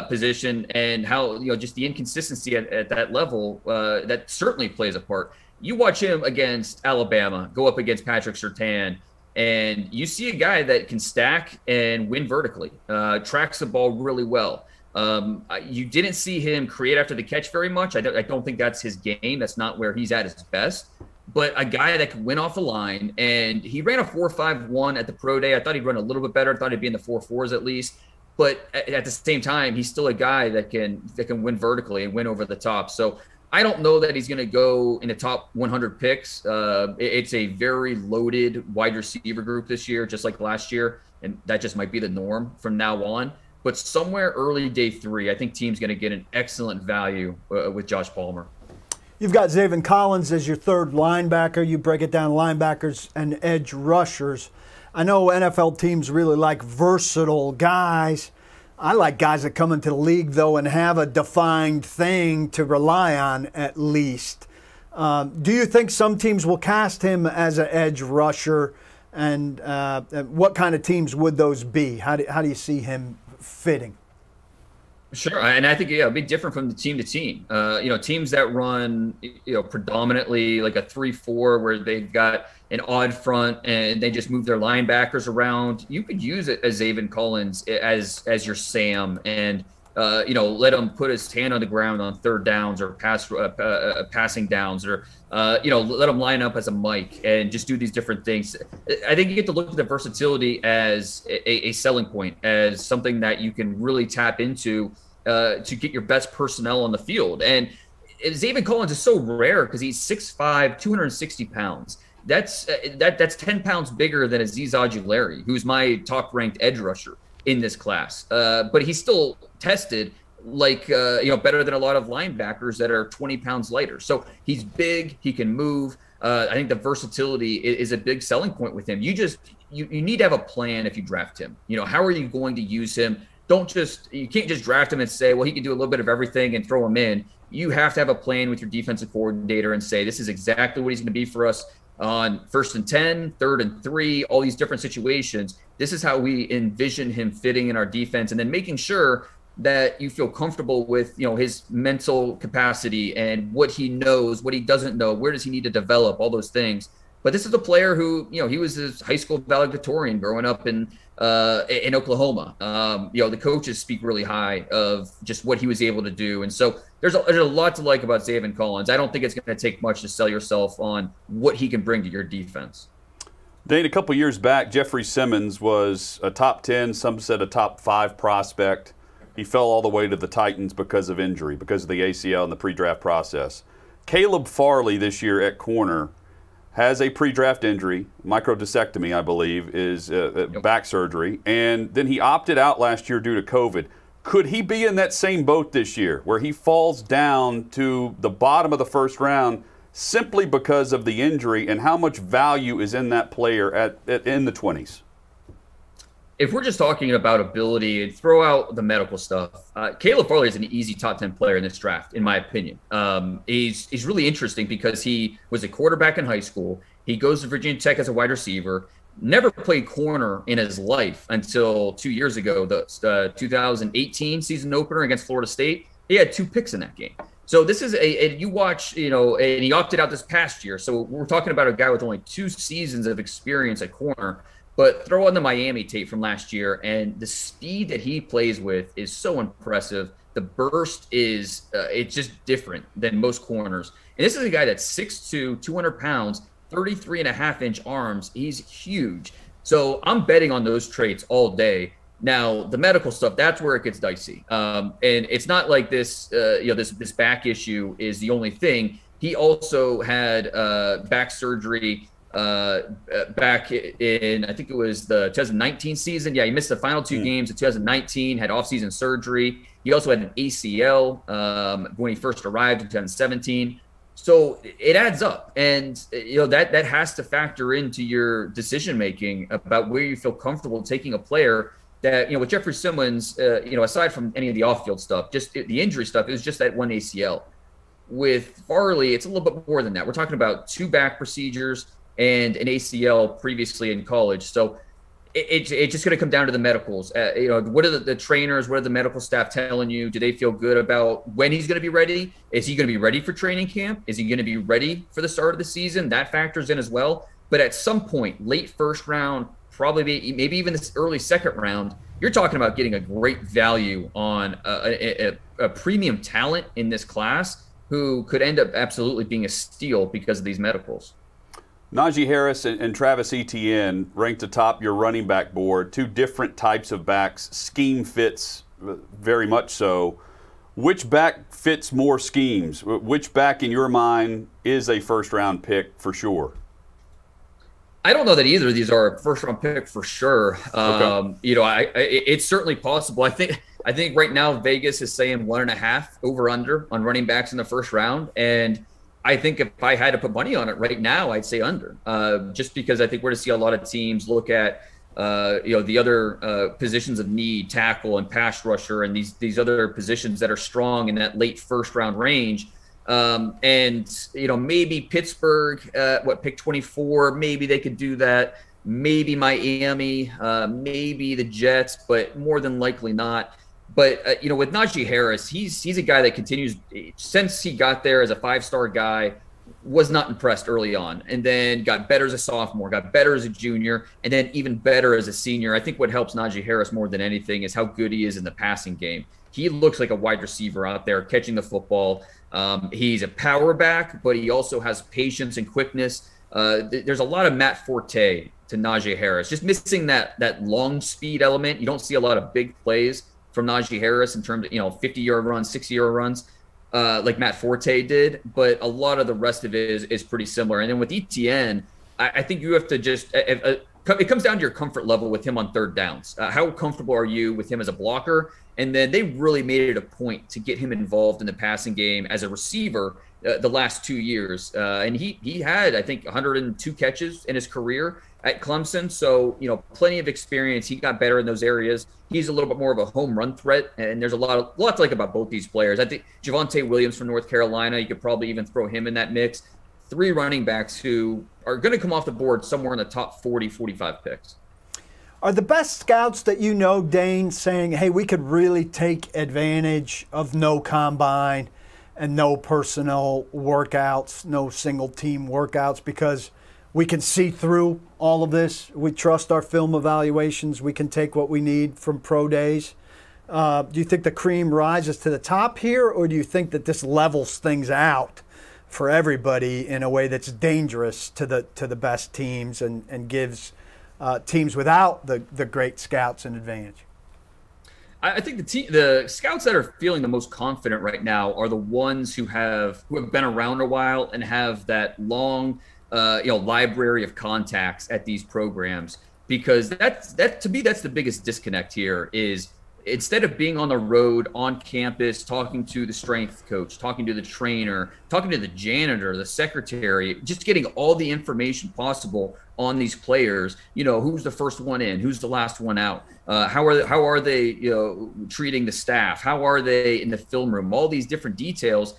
position and how, you know, just the inconsistency at that level, that certainly plays a part. You watch him against Alabama, go up against Patrick Surtain, and you see a guy that can stack and win vertically, tracks the ball really well. You didn't see him create after the catch very much. I don't think that's his game. That's not where he's at his best. But a guy that could win off the line, and he ran a 4.51 at the pro day. I thought he'd run a little bit better. I thought he'd be in the 4.4s at least. But at the same time, he's still a guy that can win vertically and win over the top. So I don't know that he's going to go in the top 100 picks. It's a very loaded wide receiver group this year, just like last year, and that just might be the norm from now on. But somewhere early day 3, I think team's going to get an excellent value with Josh Palmer. You've got Zaven Collins as your third linebacker. You break it down linebackers and edge rushers. I know NFL teams really like versatile guys. I like guys that come into the league, though, and have a defined thing to rely on at least. Do you think some teams will cast him as an edge rusher? And what kind of teams would those be? How do you see him fitting? Sure, and I think it'll be different from the team to team. Teams that run predominantly like a 3-4 where they've got an odd front and they just move their linebackers around. You could use it as Zaven Collins as your Sam and let him put his hand on the ground on third downs or passing downs, or let him line up as a Mike and just do these different things. I think you get to look at the versatility as a selling point, as something that you can really tap into to get your best personnel on the field. And Zaven Collins is so rare because he's 6'5", 260 pounds. That's 10 pounds bigger than Azeez Ojulari, who's my top-ranked edge rusher in this class. But he's still tested like better than a lot of linebackers that are 20 pounds lighter. So he's big, he can move. I think the versatility is a big selling point with him. You need to have a plan if you draft him. How are you going to use him? You can't just draft him and say, well, he can do a little bit of everything and throw him in. You have to have a plan with your defensive coordinator and say, this is exactly what he's going to be for us on 1st and 10, 3rd and 3, all these different situations. This is how we envision him fitting in our defense, and then making sure that you feel comfortable with, his mental capacity and what he knows, what he doesn't know, where does he need to develop, all those things. But this is a player who, he was a high school valedictorian growing up in Oklahoma. The coaches speak really high of just what he was able to do. And so there's a lot to like about Zaven Collins. I don't think it's going to take much to sell yourself on what he can bring to your defense. Dane, a couple years back, Jeffrey Simmons was a top 10, some said a top 5 prospect. He fell all the way to the Titans because of injury, because of the ACL and the pre-draft process. Caleb Farley this year at corner has a pre-draft injury, microdiscectomy, I believe, is back surgery, and then he opted out last year due to COVID. Could he be in that same boat this year, where he falls down to the bottom of the first round simply because of the injury, and how much value is in that player in the 20s? If we're just talking about ability and throw out the medical stuff, Caleb Farley is an easy top 10 player in this draft, in my opinion. He's really interesting because he was a quarterback in high school. He goes to Virginia Tech as a wide receiver, never played corner in his life until 2 years ago, the 2018 season opener against Florida State. He had 2 picks in that game. So this is you watch, and he opted out this past year. So we're talking about a guy with only 2 seasons of experience at corner. But throw on the Miami tape from last year, and the speed that he plays with is so impressive. The burst is it's just different than most corners. And this is a guy that's 6'2", 200 pounds, 33.5-inch arms. He's huge. So I'm betting on those traits all day. Now, the medical stuff, that's where it gets dicey. And it's not like this, this back issue is the only thing. He also had back surgery back in, I think it was the 2019 season. Yeah, he missed the final 2 games of 2019, had offseason surgery. He also had an ACL when he first arrived in 2017. So it adds up. And, that has to factor into your decision-making about where you feel comfortable taking a player that, with Jeffrey Simmons, aside from any of the off-field stuff, just the injury stuff, it was just that one ACL. With Farley, it's a little bit more than that. We're talking about 2 back procedures and an ACL previously in college. So it's just going to come down to the medicals. What are the trainers, what are the medical staff telling you? Do they feel good about when he's going to be ready? Is he going to be ready for training camp? Is he going to be ready for the start of the season? That factors in as well. But at some point, late first round, probably maybe even this early second round, you're talking about getting a great value on a premium talent in this class who could end up absolutely being a steal because of these medicals. Najee Harris and Travis Etienne ranked atop your running back board, 2 different types of backs, scheme fits very much so. Which back fits more schemes? Which back in your mind is a first-round pick for sure? I don't know that either of these are a first-round pick for sure. Okay. It's certainly possible. I think right now Vegas is saying 1.5 over/under on running backs in the first round, and I think if I had to put money on it right now, I'd say under, just because I think we're going to see a lot of teams look at, the other positions of need, tackle and pass rusher, and these other positions that are strong in that late first round range. And maybe Pittsburgh, pick 24, maybe they could do that. Maybe Miami, maybe the Jets, but more than likely not. But, with Najee Harris, he's a guy that continues, since he got there as a 5-star guy, was not impressed early on, and then got better as a sophomore, got better as a junior, and then even better as a senior. I think what helps Najee Harris more than anything is how good he is in the passing game. He looks like a wide receiver out there catching the football. He's a power back, but he also has patience and quickness. There's a lot of Matt Forte to Najee Harris, just missing that long speed element. You don't see a lot of big plays from Najee Harris in terms of 50-yard runs, 60-yard runs like Matt Forte did, but a lot of the rest of it is pretty similar. And then with ETN, I think you have to just it comes down to your comfort level with him on third downs. How comfortable are you with him as a blocker? And then they really made it a point to get him involved in the passing game as a receiver the last 2 years. And he had, I think, 102 catches in his career at Clemson. So, plenty of experience. He got better in those areas. He's a little bit more of a home run threat. And there's a lot to like about both these players. I think Javonte Williams from North Carolina, you could probably even throw him in that mix. 3 running backs who are going to come off the board somewhere in the top 40, 45 picks. Are the best scouts that you know, Dane, saying, hey, we could really take advantage of no combine and no personnel workouts, no single team workouts, because we can see through all of this? We trust our film evaluations. We can take what we need from pro days. Do you think the cream rises to the top here, or do you think that this levels things out for everybody in a way that's dangerous to the best teams and gives teams without the great scouts an advantage? I think the scouts that are feeling the most confident right now are the ones who have been around a while and have that long, library of contacts at these programs. Because that to me, that's the biggest disconnect here is, instead of being on the road, on campus, talking to the strength coach, talking to the trainer, talking to the janitor, the secretary, just getting all the information possible on these players, who's the first one in, who's the last one out, how are they treating the staff, how are they in the film room, all these different details.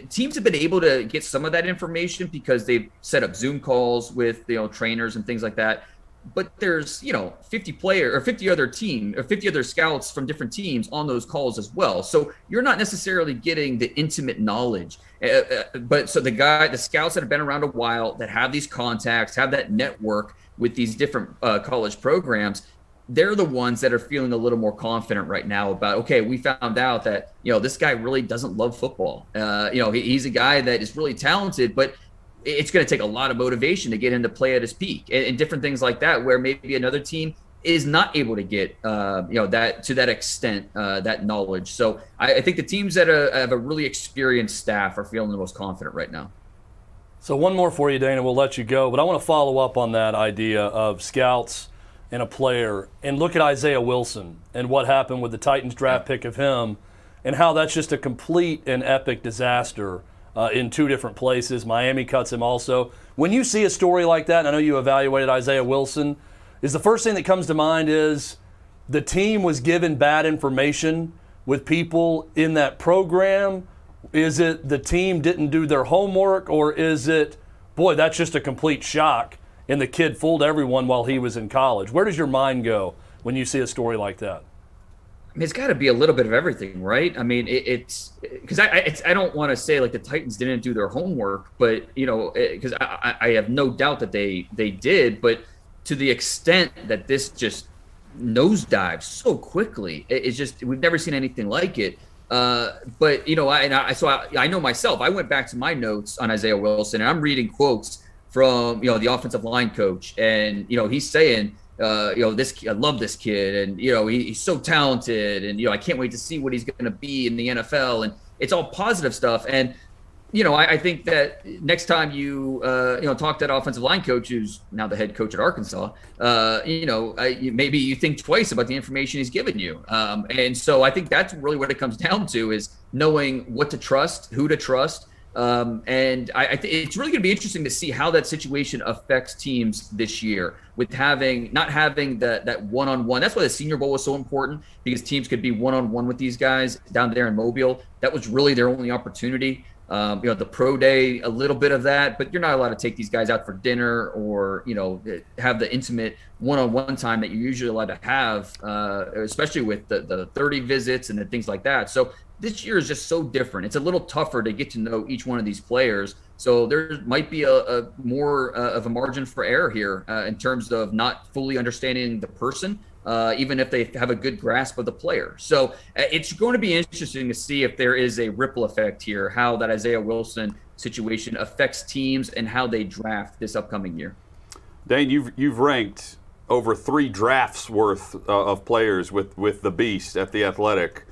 Teams have been able to get some of that information because they've set up Zoom calls with trainers and things like that. But there's 50 other scouts from different teams on those calls as well. So you're not necessarily getting the intimate knowledge. But so the scouts that have been around a while, that have these contacts, have that network with these different college programs, they're the ones that are feeling a little more confident right now about, okay, we found out that this guy really doesn't love football. He's a guy that is really talented, but it's going to take a lot of motivation to get him to play at his peak and different things like that, where maybe another team is not able to get, that to that extent, that knowledge. So I think the teams that have a really experienced staff are feeling the most confident right now. So one more for you, Dana, we'll let you go. But I want to follow up on that idea of scouts and a player and look at Isaiah Wilson and what happened with the Titans draft pick of him and how that's just a complete and epic disaster in 2 different places. Miami cuts him also. When you see a story like that, and I know you evaluated Isaiah Wilson, is the first thing that comes to mind is the team was given bad information with people in that program? Is it the team didn't do their homework? Or is it, boy, that's just a complete shock and the kid fooled everyone while he was in college? Where does your mind go when you see a story like that? It's got to be a little bit of everything, right? I mean, it's because I don't want to say like the Titans didn't do their homework, but because I have no doubt that they did, but to the extent that this just nosedives so quickly, it's just, we've never seen anything like it. But I know myself. I went back to my notes on Isaiah Wilson, and I'm reading quotes from the offensive line coach, and he's saying, this I love this kid, and he's so talented, and I can't wait to see what he's going to be in the NFL, and it's all positive stuff. And I think that next time you talk to that offensive line coach who's now the head coach at Arkansas, maybe you think twice about the information he's given you. And so I think that's really what it comes down to, is knowing what to trust, who to trust, And I think it's really going to be interesting to see how that situation affects teams this year with not having that one-on-one. That's why the Senior Bowl was so important, because teams could be one-on-one with these guys down there in Mobile. That was really their only opportunity. The pro day, a little bit of that, but you're not allowed to take these guys out for dinner or, have the intimate one-on-one time that you're usually allowed to have, especially with the 30 visits and the things like that. So this year is just so different. It's a little tougher to get to know each one of these players. So there might be a more of a margin for error here in terms of not fully understanding the person, even if they have a good grasp of the player. So it's going to be interesting to see if there is a ripple effect here, how that Isaiah Wilson situation affects teams and how they draft this upcoming year. Dane, you've ranked over 3 drafts worth of players with the Beast at The Athletic.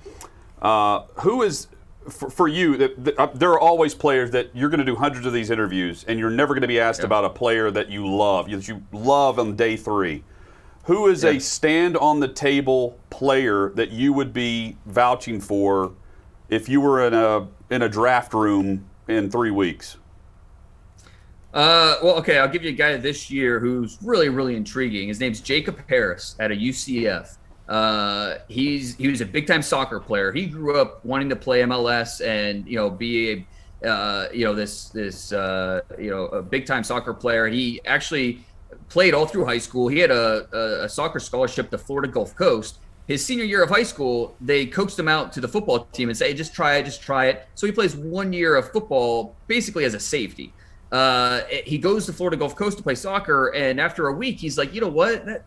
Who is, for you, there are always players that you're going to do hundreds of these interviews, and you're never going to be asked about a player that you love on day 3. Who is a stand-on-the-table player that you would be vouching for if you were in a draft room in 3 weeks? Well, okay, I'll give you a guy this year who's really, really intriguing. His name's Jacob Harris out of UCF. He was a big-time soccer player. He grew up wanting to play MLS and be a big-time soccer player. He actually played all through high school. He had a soccer scholarship to Florida Gulf Coast. His senior year of high school, they coaxed him out to the football team and say, hey, just try it. So he plays 1 year of football basically as a safety. He goes to Florida Gulf Coast to play soccer, and after a week, he's like, you know what?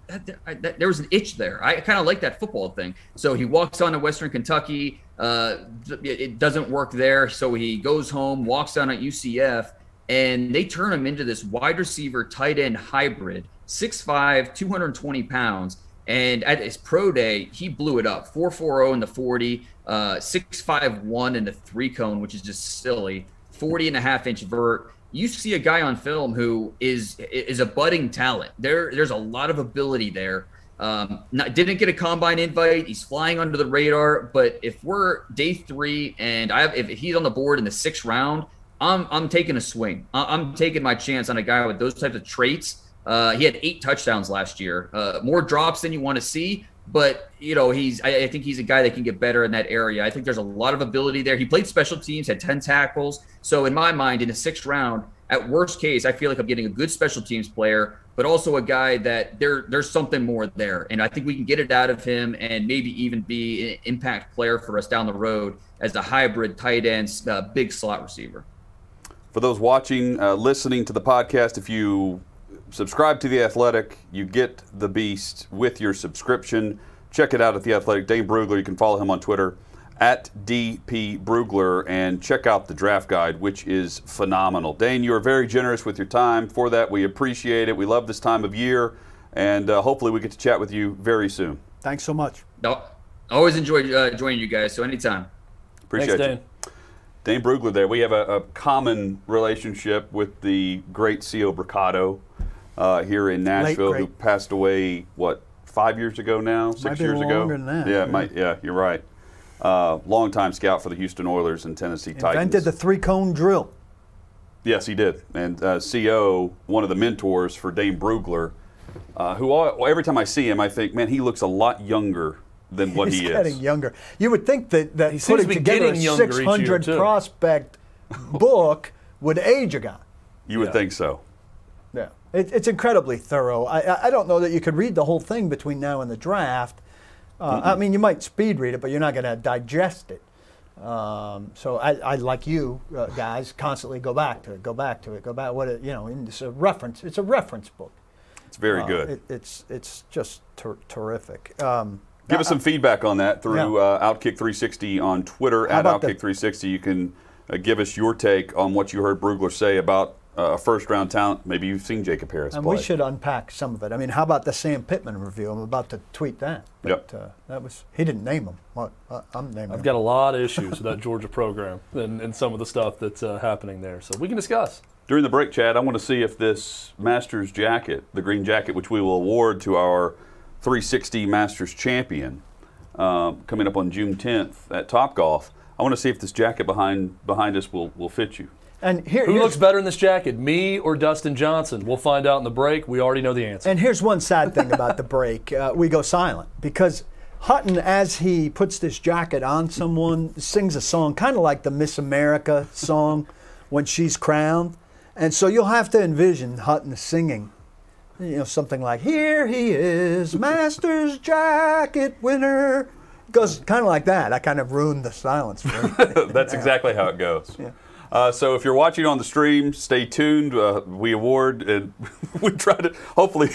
There was an itch there. I kind of like that football thing. So he walks on to Western Kentucky. It doesn't work there, so he goes home, walks on at UCF, and they turn him into this wide receiver tight end hybrid, 6'5", 220 pounds. And at his pro day, he blew it up. 4.40 in the 40, 6.51 in the 3-cone, which is just silly, 40.5-inch vert. You see a guy on film who is a budding talent. There's a lot of ability there. Didn't get a combine invite. He's flying under the radar. But if we're day 3 and if he's on the board in the 6th round, I'm taking a swing. I'm taking my chance on a guy with those types of traits. He had 8 touchdowns last year. More drops than you want to see. But, I think he's a guy that can get better in that area. I think there's a lot of ability there. He played special teams, had 10 tackles. So in my mind, in the 6th round, at worst case, I feel like I'm getting a good special teams player, but also a guy that there's something more there. And I think we can get it out of him and maybe even be an impact player for us down the road as a hybrid tight end, big slot receiver. For those watching, listening to the podcast, if you subscribe to The Athletic, you get The Beast with your subscription. Check it out at The Athletic. Dane Brugler, you can follow him on Twitter at DP Brugler, and check out the draft guide, which is phenomenal. Dane, you are very generous with your time. For that, we appreciate it. We love this time of year, and hopefully we get to chat with you very soon. Thanks so much. No, always enjoy joining you guys, so anytime. Appreciate Thanks, you. Dane. Dane Brugler there. We have a common relationship with the great C.O. Bricado here in Nashville, who passed away, 5 years ago now? 6 years ago? Longer than that. Yeah, you're right. Longtime scout for the Houston Oilers and Tennessee Titans. Invented the 3-cone drill. Yes, he did. And C.O., one of the mentors for Dane Brugler, who every time I see him, I think, man, he looks a lot younger than what he is. He's getting younger. You would think that He seems to putting be together a getting younger each year, 600 too. prospect book would age a guy. You would think so. Yeah, it's incredibly thorough. I don't know that you could read the whole thing between now and the draft. I mean, you might speed read it, but you're not going to digest it. So I like you guys, constantly go back to it. It's a reference. It's a reference book. It's very good. It's just terrific. Give us some feedback on that through OutKick 360 on Twitter at OutKick 360. You can give us your take on what you heard Brugler say about a first-round talent. Maybe you've seen Jacob Harris and play. we should unpack some of it. I mean, how about the Sam Pittman review? I'm about to tweet that. But, he didn't name him. I'm naming him. I've got a lot of issues with that Georgia program and some of the stuff that's happening there. So we can discuss. During the break, Chad, I want to see if this Masters jacket, the green jacket, which we will award to our 360 Masters champion coming up on June 10th at Topgolf, I want to see if this jacket behind us will fit you. And Who looks better in this jacket, me or Dustin Johnson? We'll find out in the break. We already know the answer. And here's one sad thing about the break. We go silent because Hutton, as he puts this jacket on someone, sings a song kind of like the Miss America song when she's crowned. And so you'll have to envision Hutton singing, something like, "Here he is, Masters jacket winner." Goes kind of like that. I kind of ruined the silence for me. That's exactly how it goes. Yeah. So if you're watching on the stream, stay tuned. We award and we try to hopefully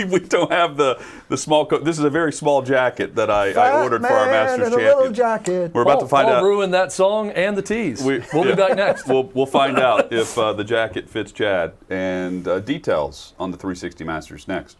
we don't have the small coat. This is a very small jacket that I ordered for our Masters champion. Little jacket. We're about to find out. Ruined that song and the tees. We'll be back next. We'll find out if the jacket fits Chad, and details on the 360 Masters next.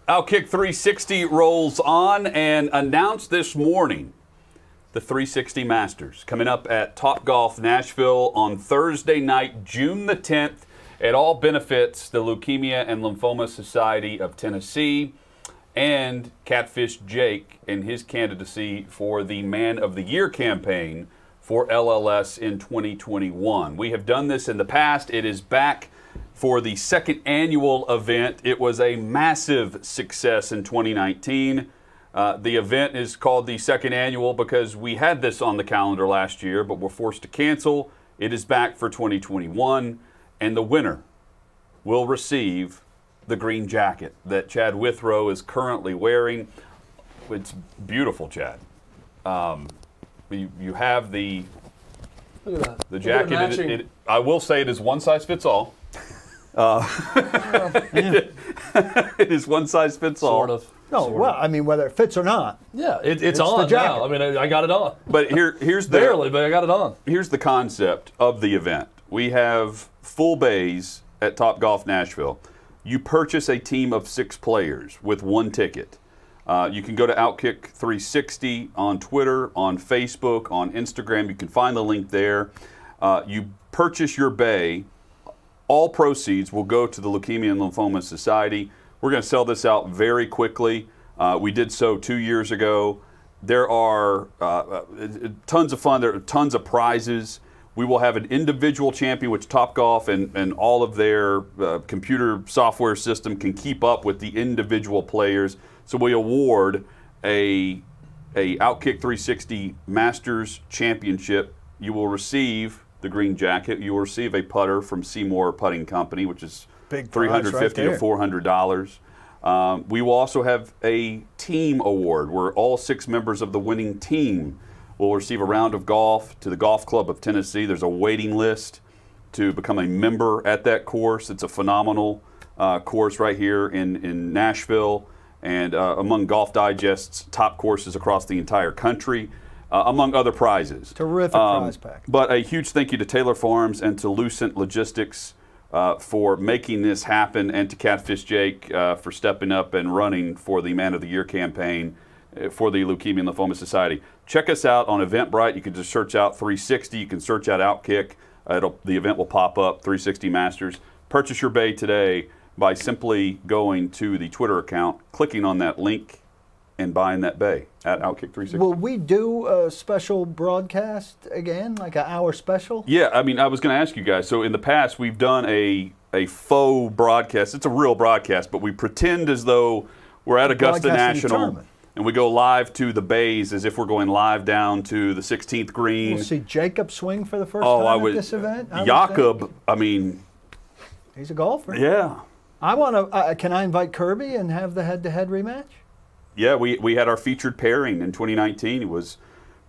OutKick 360 rolls on and announced this morning the 360 Masters coming up at Topgolf Nashville on Thursday night, June the 10th. It all benefits the Leukemia and Lymphoma Society of Tennessee and Catfish Jake in his candidacy for the Man of the Year campaign for LLS in 2021. We have done this in the past. It is back for the second annual event. It was a massive success in 2019. The event is called the second annual because we had this on the calendar last year, but were forced to cancel. It is back for 2021, and the winner will receive the green jacket that Chad Withrow is currently wearing. It's beautiful, Chad. You have the jacket. I will say it is one size fits all. It is one size fits all. Sort of. No, well, I mean, whether it fits or not. Yeah, it's on the jacket. now. I mean, I got it on. But here's the Barely, but I got it on. Here's the concept of the event. We have full bays at Topgolf Nashville. You purchase a team of 6 players with 1 ticket. You can go to OutKick 360 on Twitter, on Facebook, on Instagram. You can find the link there. You purchase your bay. All proceeds will go to the Leukemia and Lymphoma Society. We're going to sell this out very quickly. We did so 2 years ago. There are tons of fun. There are tons of prizes. We will have an individual champion, which Topgolf and all of their computer software system can keep up with the individual players. So we award a OutKick 360 Masters Championship. You will receive the green jacket. You will receive a putter from Seymour Putting Company, which is Big $350 right to $400. We will also have a team award where all 6 members of the winning team will receive a round of golf to the Golf Club of Tennessee. There's a waiting list to become a member at that course. It's a phenomenal course right here in Nashville and among Golf Digest's top courses across the entire country, among other prizes. Terrific prize pack. But a huge thank you to Taylor Farms and to Lucent Logistics for making this happen, and to Catfish Jake for stepping up and running for the Man of the Year campaign for the Leukemia and Lymphoma Society. Check us out on Eventbrite. You can just search out 360. You can search out OutKick. The event will pop up, 360 Masters. Purchase your bay today by simply going to the Twitter account, clicking on that link, and buying that bay at OutKick 360. Will we do a special broadcast again, like an hour special? Yeah, I mean, I was going to ask you guys. So in the past, we've done a faux broadcast. It's a real broadcast, but we pretend as though we're at Augusta National, and we go live to the bays as if we're going live down to the 16th green. We'll see Jacob swing for the first time at this event. Jakob, I mean, he's a golfer. Yeah. I want to. Can I invite Kirby and have the head-to-head rematch? Yeah, we had our featured pairing in 2019. It was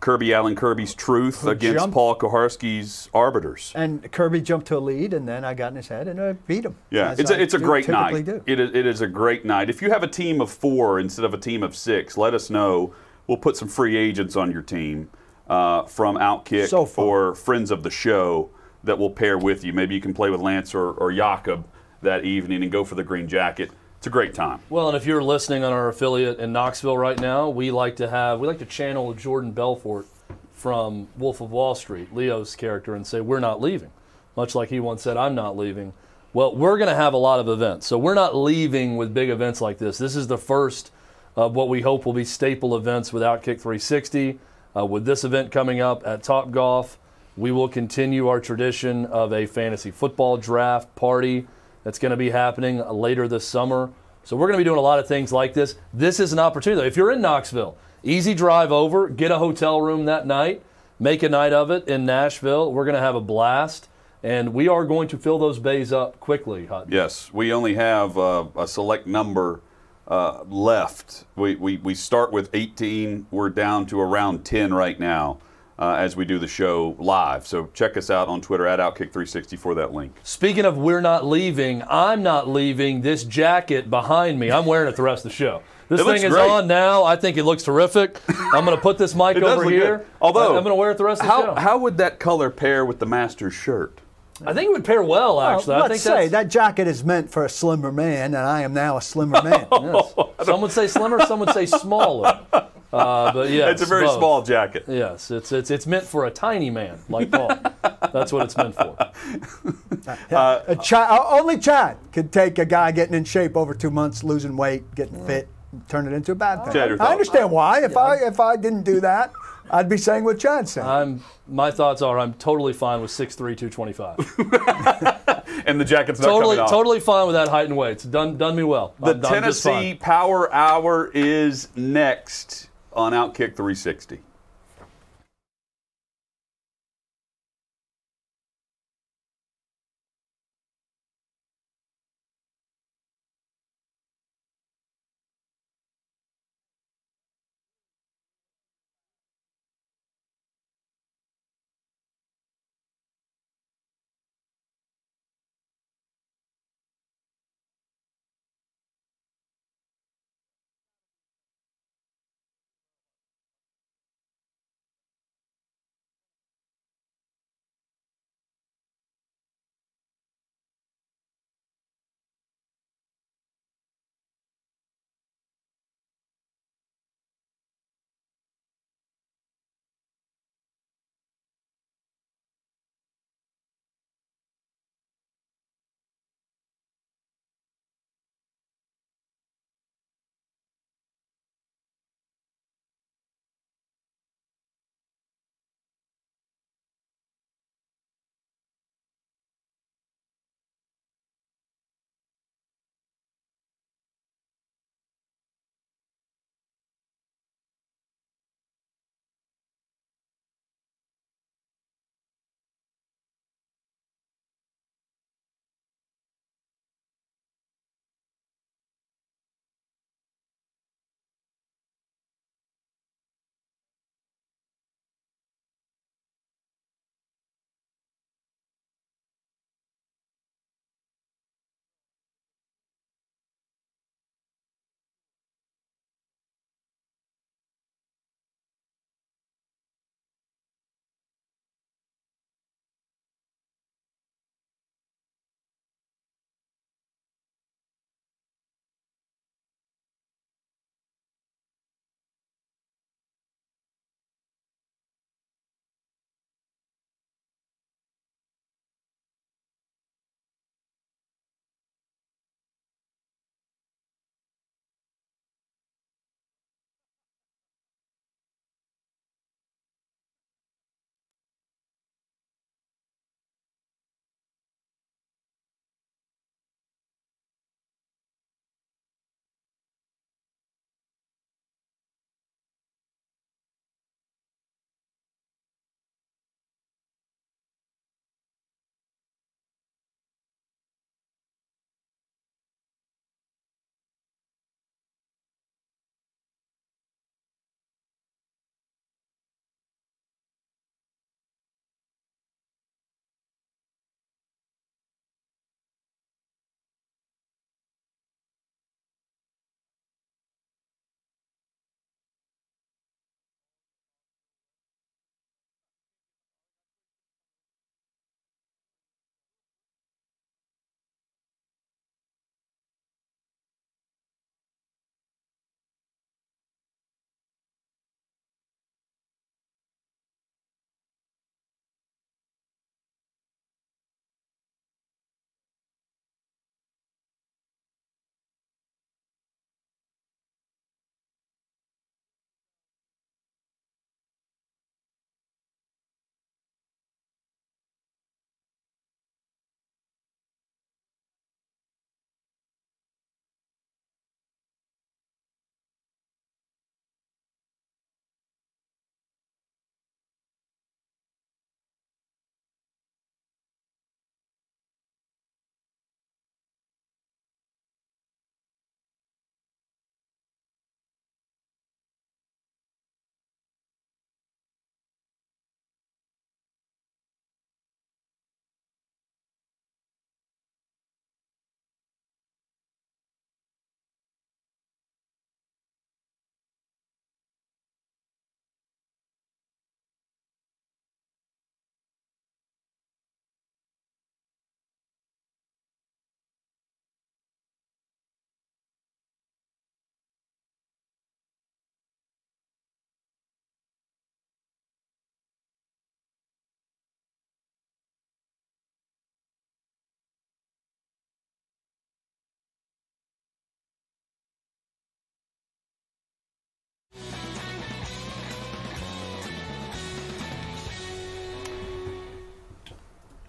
Kirby Allen Kirby's Truth against Paul Koharski's Arbiters. And Kirby jumped to a lead, and then I got in his head and I beat him. Yeah, it's a great night. It is a great night. If you have a team of 4 instead of a team of 6, let us know. We'll put some free agents on your team from OutKick or friends of the show that will pair with you. Maybe you can play with Lance or Jakob that evening and go for the green jacket. It's a great time. Well, and if you're listening on our affiliate in Knoxville right now, we like to channel Jordan Belfort from Wolf of Wall Street, Leo's character, and say we're not leaving. Much like he once said, I'm not leaving. Well, we're going to have a lot of events, so we're not leaving with big events like this. This is the first of what we hope will be staple events with OutKick 360. With this event coming up at Topgolf, we will continue our tradition of a fantasy football draft party that's going to be happening later this summer. So we're going to be doing a lot of things like this. This is an opportunity. If you're in Knoxville, easy drive over, get a hotel room that night, make a night of it in Nashville. We're going to have a blast, and we are going to fill those bays up quickly, Hutton. Yes, we only have a select number left. We start with 18. We're down to around 10 right now. As we do the show live. So check us out on Twitter at OutKick360 for that link. Speaking of we're not leaving, I'm not leaving this jacket behind me. I'm wearing it the rest of the show. This thing is on now. I think it looks terrific. I'm going to put this mic over here. Good. Although, I'm going to wear it the rest of the show. How would that color pair with the Masters shirt? I think it would pair well, actually. Let's say that jacket is meant for a slimmer man, and I am now a slimmer man. Yes. Some would say slimmer, some would say smaller. But yes, it's a very small jacket. Yes, it's meant for a tiny man like Paul. That's what it's meant for. Only Chad could take a guy getting in shape over 2 months, losing weight, getting fit, and turn it into a bad thing. Chad, I understand why. If I didn't do that, I'd be saying what Chad said. My thoughts are I'm totally fine with 6'3", 225. And the jacket's not coming off. Totally fine with that height and weight. It's done me well. The Tennessee Power Hour is next on OutKick 360.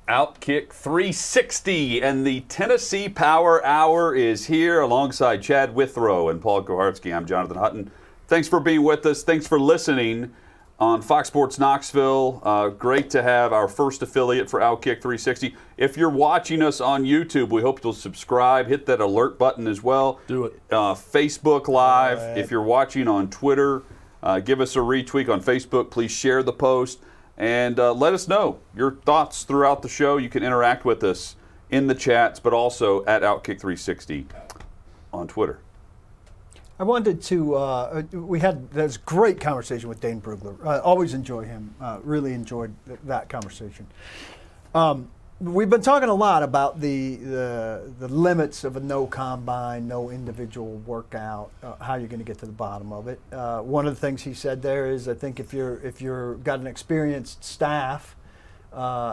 OutKick 360, and the Tennessee Power Hour is here alongside Chad Withrow and Paul Koharski. I'm Jonathan Hutton. Thanks for being with us. Thanks for listening on Fox Sports Knoxville. Great to have our first affiliate for OutKick 360. If you're watching us on YouTube, we hope you'll subscribe. Hit that alert button as well. Do it. Facebook Live. Right. If you're watching on Twitter, give us a retweet on Facebook. Please share the post. And let us know your thoughts throughout the show. You can interact with us in the chats, but also at OutKick 360 on Twitter. I wanted to, we had this great conversation with Dane Brugler. Always enjoy him. Really enjoyed that conversation. We've been talking a lot about the limits of a no combine, no individual workout, how you're going to get to the bottom of it. One of the things he said there is, I think if you're got an experienced staff,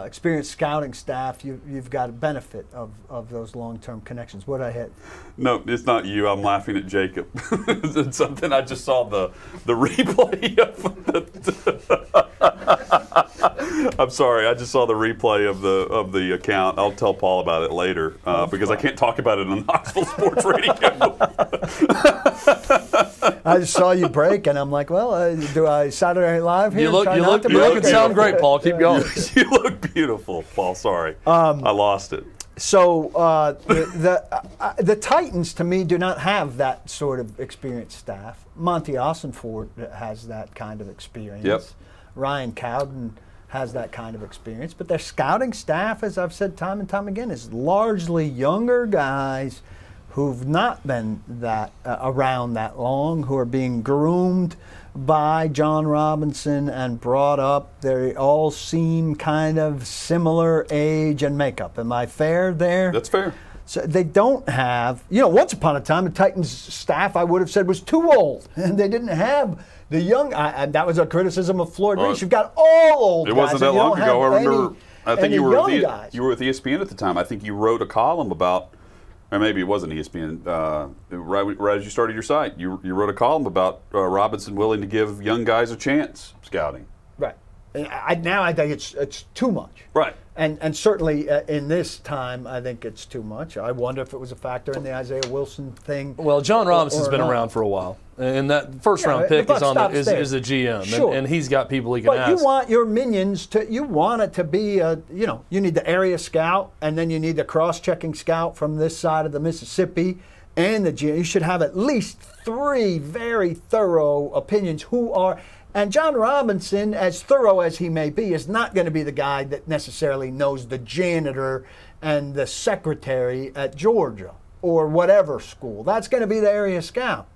experienced scouting staff, you've got a benefit of those long-term connections. What I hit? No, it's not you. I'm laughing at Jacob. It's something I just saw the replay of. I'm sorry. I just saw the replay of the account. I'll tell Paul about it later because I can't talk about it on Knoxville Sports Radio. I just saw you break, and I'm like, well, do I Saturday Night Live here? You look and sound great, Paul. Keep going. You look beautiful, Paul. Sorry, I lost it. So the Titans, to me, do not have that sort of experienced staff. Monty Ossenfort has that kind of experience. Yep. Ryan Cowden has that kind of experience. But their scouting staff, as I've said time and time again, is largely younger guys who've not been that around that long, who are being groomed by John Robinson and brought up. They all seem kind of similar age and makeup. Am I fair there? That's fair. So they don't have, once upon a time, the Titans staff, I would have said, was too old. And they didn't have the young, and that was a criticism of Floyd Reese. You've got all old guys. It wasn't that long ago. I remember, I think you were with ESPN at the time. I think you wrote a column about, or maybe it wasn't ESPN, right as you started your site. You wrote a column about Robinson willing to give young guys a chance scouting. Right. Now I think it's too much. Right. And certainly in this time, I think it's too much. I wonder if it was a factor in the Isaiah Wilson thing. Well, John Robinson's been around for a while, and that first-round pick is a GM, sure. and he's got people he can ask. But you want your minions to, you want it to be, you need the area scout, and then you need the cross-checking scout from this side of the Mississippi, and the GM. You should have at least 3 very thorough opinions who are. And John Robinson, as thorough as he may be, is not going to be the guy that necessarily knows the janitor and the secretary at Georgia or whatever school. That's going to be the area scout.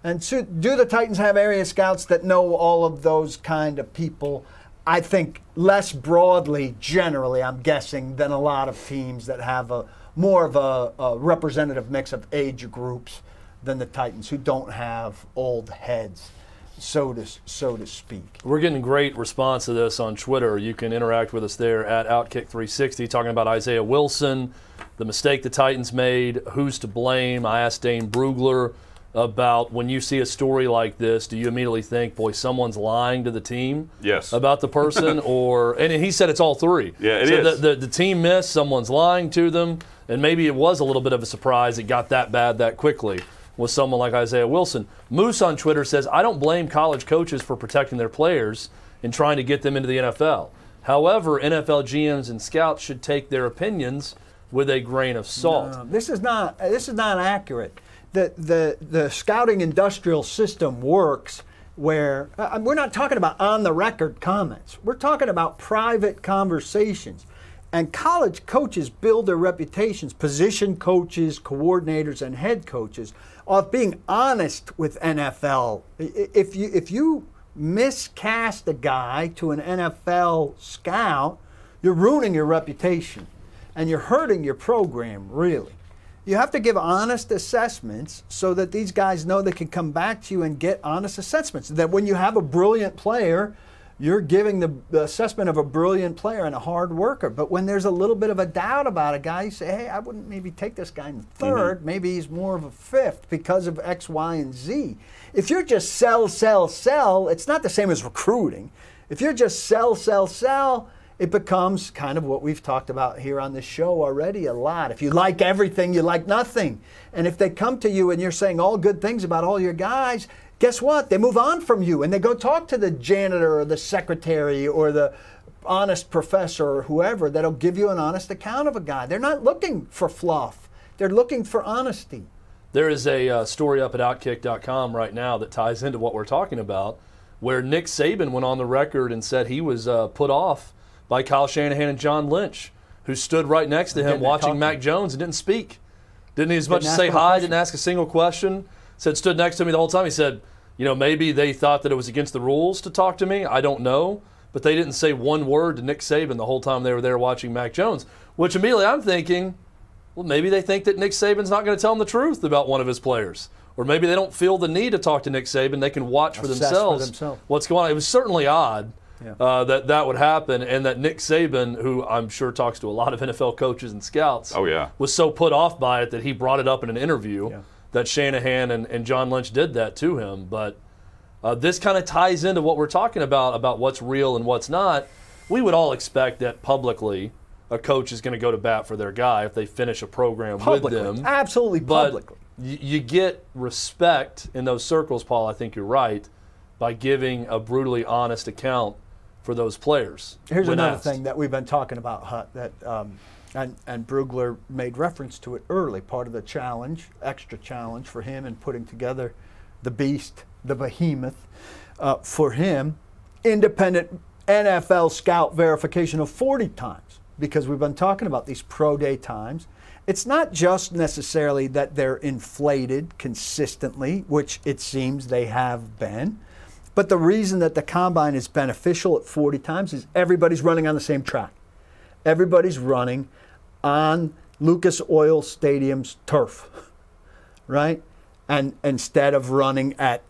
And so do the Titans have area scouts that know all of those kind of people? I think less broadly, generally, I'm guessing, than a lot of teams that have more of a representative mix of age groups than the Titans, who don't have old heads, so to speak. We're getting great response to this on Twitter. You can interact with us there at OutKick 360, talking about Isaiah Wilson, the mistake the Titans made, who's to blame. I asked Dane Brugler about, when you see a story like this, do you immediately think, boy, someone's lying to the team about the person? And he said it's all 3. Yeah, it is. The team missed, someone's lying to them, and maybe it was a little bit of a surprise it got that bad that quickly with someone like Isaiah Wilson. Moose on Twitter says, I don't blame college coaches for protecting their players and trying to get them into the NFL. However, NFL GMs and scouts should take their opinions with a grain of salt. No, this is not accurate. The scouting industrial system works where we're not talking about on-the-record comments. We're talking about private conversations. And college coaches build their reputations, position coaches, coordinators, and head coaches, of being honest with NFL. If you miscast a guy to an NFL scout, you're ruining your reputation, and you're hurting your program, really. You have to give honest assessments so that these guys know they can come back to you and get honest assessments. That when you have a brilliant player, you're giving the assessment of a brilliant player and a hard worker. But when there's a little bit of a doubt about a guy, you say, hey, I wouldn't maybe take this guy in 3rd. Maybe he's more of a 5th because of X, Y, and Z. If you're just sell, it's not the same as recruiting. If you're just sell, it becomes kind of what we've talked about here on this show already a lot. If you like everything, you like nothing. And if they come to you and you're saying all good things about all your guys, guess what? They move on from you and they go talk to the janitor or the secretary or the honest professor or whoever that'll give you an honest account of a guy. They're not looking for fluff. They're looking for honesty. There is a story up at OutKick.com right now that ties into what we're talking about, where Nick Saban went on the record and said he was put off by Kyle Shanahan and John Lynch, who stood right next to him watching Mac Jones and didn't speak. Didn't as much as say hi, didn't ask a single question. Said, stood next to me the whole time. He said, you know, maybe they thought that it was against the rules to talk to me. I don't know. But they didn't say one word to Nick Saban the whole time they were there watching Mac Jones, which immediately I'm thinking, well, maybe they think that Nick Saban's not going to tell them the truth about one of his players. Or maybe they don't feel the need to talk to Nick Saban. They can watch for themselves what's going on. It was certainly odd that would happen, and that Nick Saban, who I'm sure talks to a lot of NFL coaches and scouts, was so put off by it that he brought it up in an interview that Shanahan and John Lynch did that to him. But this kind of ties into what we're talking about what's real and what's not. We would all expect that publicly a coach is going to go to bat for their guy if they finish a program with them. Absolutely publicly. You get respect in those circles, Paul, I think you're right, by giving a brutally honest account for those players. Here's another thing that we've been talking about, Hut, that and Brugler made reference to it early, part of the challenge, extra challenge for him in putting together the beast, the behemoth, for him, independent NFL scout verification of 40 times, because we've been talking about these pro day times. It's not just necessarily that they're inflated consistently, which it seems they have been, but the reason that the combine is beneficial at 40 times is everybody's running on the same track. Everybody's running on Lucas Oil Stadium's turf, right? And instead of running at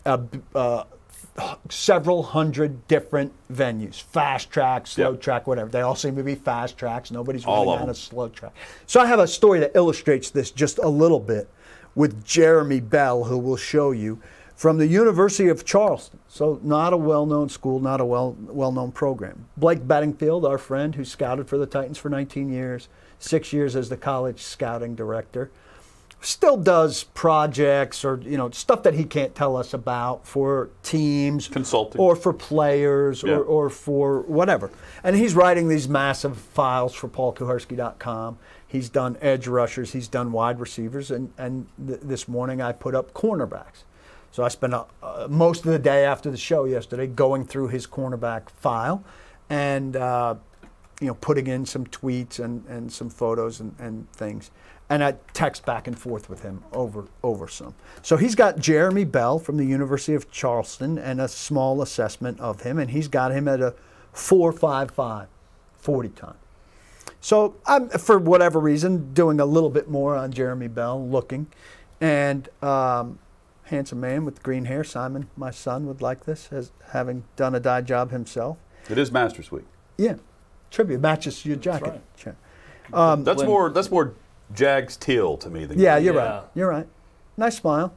several hundred different venues, fast track, slow track, whatever. They all seem to be fast tracks. Nobody's running on a slow track. So I have a story that illustrates this just a little bit with Jeremy Bell, who we'll show you, from the University of Charleston. So not a well-known school, not a well-known program. Blake Bedingfield, our friend, who scouted for the Titans for 19 years, 6 years as the college scouting director, still does projects or stuff that he can't tell us about for teams, consulting, or for players, or for whatever. And he's writing these massive files for paulkuharsky.com. He's done edge rushers, he's done wide receivers, and this morning I put up cornerbacks. So I spent most of the day after the show yesterday going through his cornerback file and putting in some tweets and some photos and things. And I text back and forth with him over some. So he's got Jeremy Bell from the University of Charleston and a small assessment of him, and he's got him at a 4.55 40 time. So I'm, for whatever reason, doing a little bit more on Jeremy Bell, looking. And handsome man with green hair, Simon, my son, would like this, as having done a dye job himself. It is Masters Week. Yeah. Tribute matches your jacket. That's more Jags teal to me than green. You're right. You're right. Nice smile.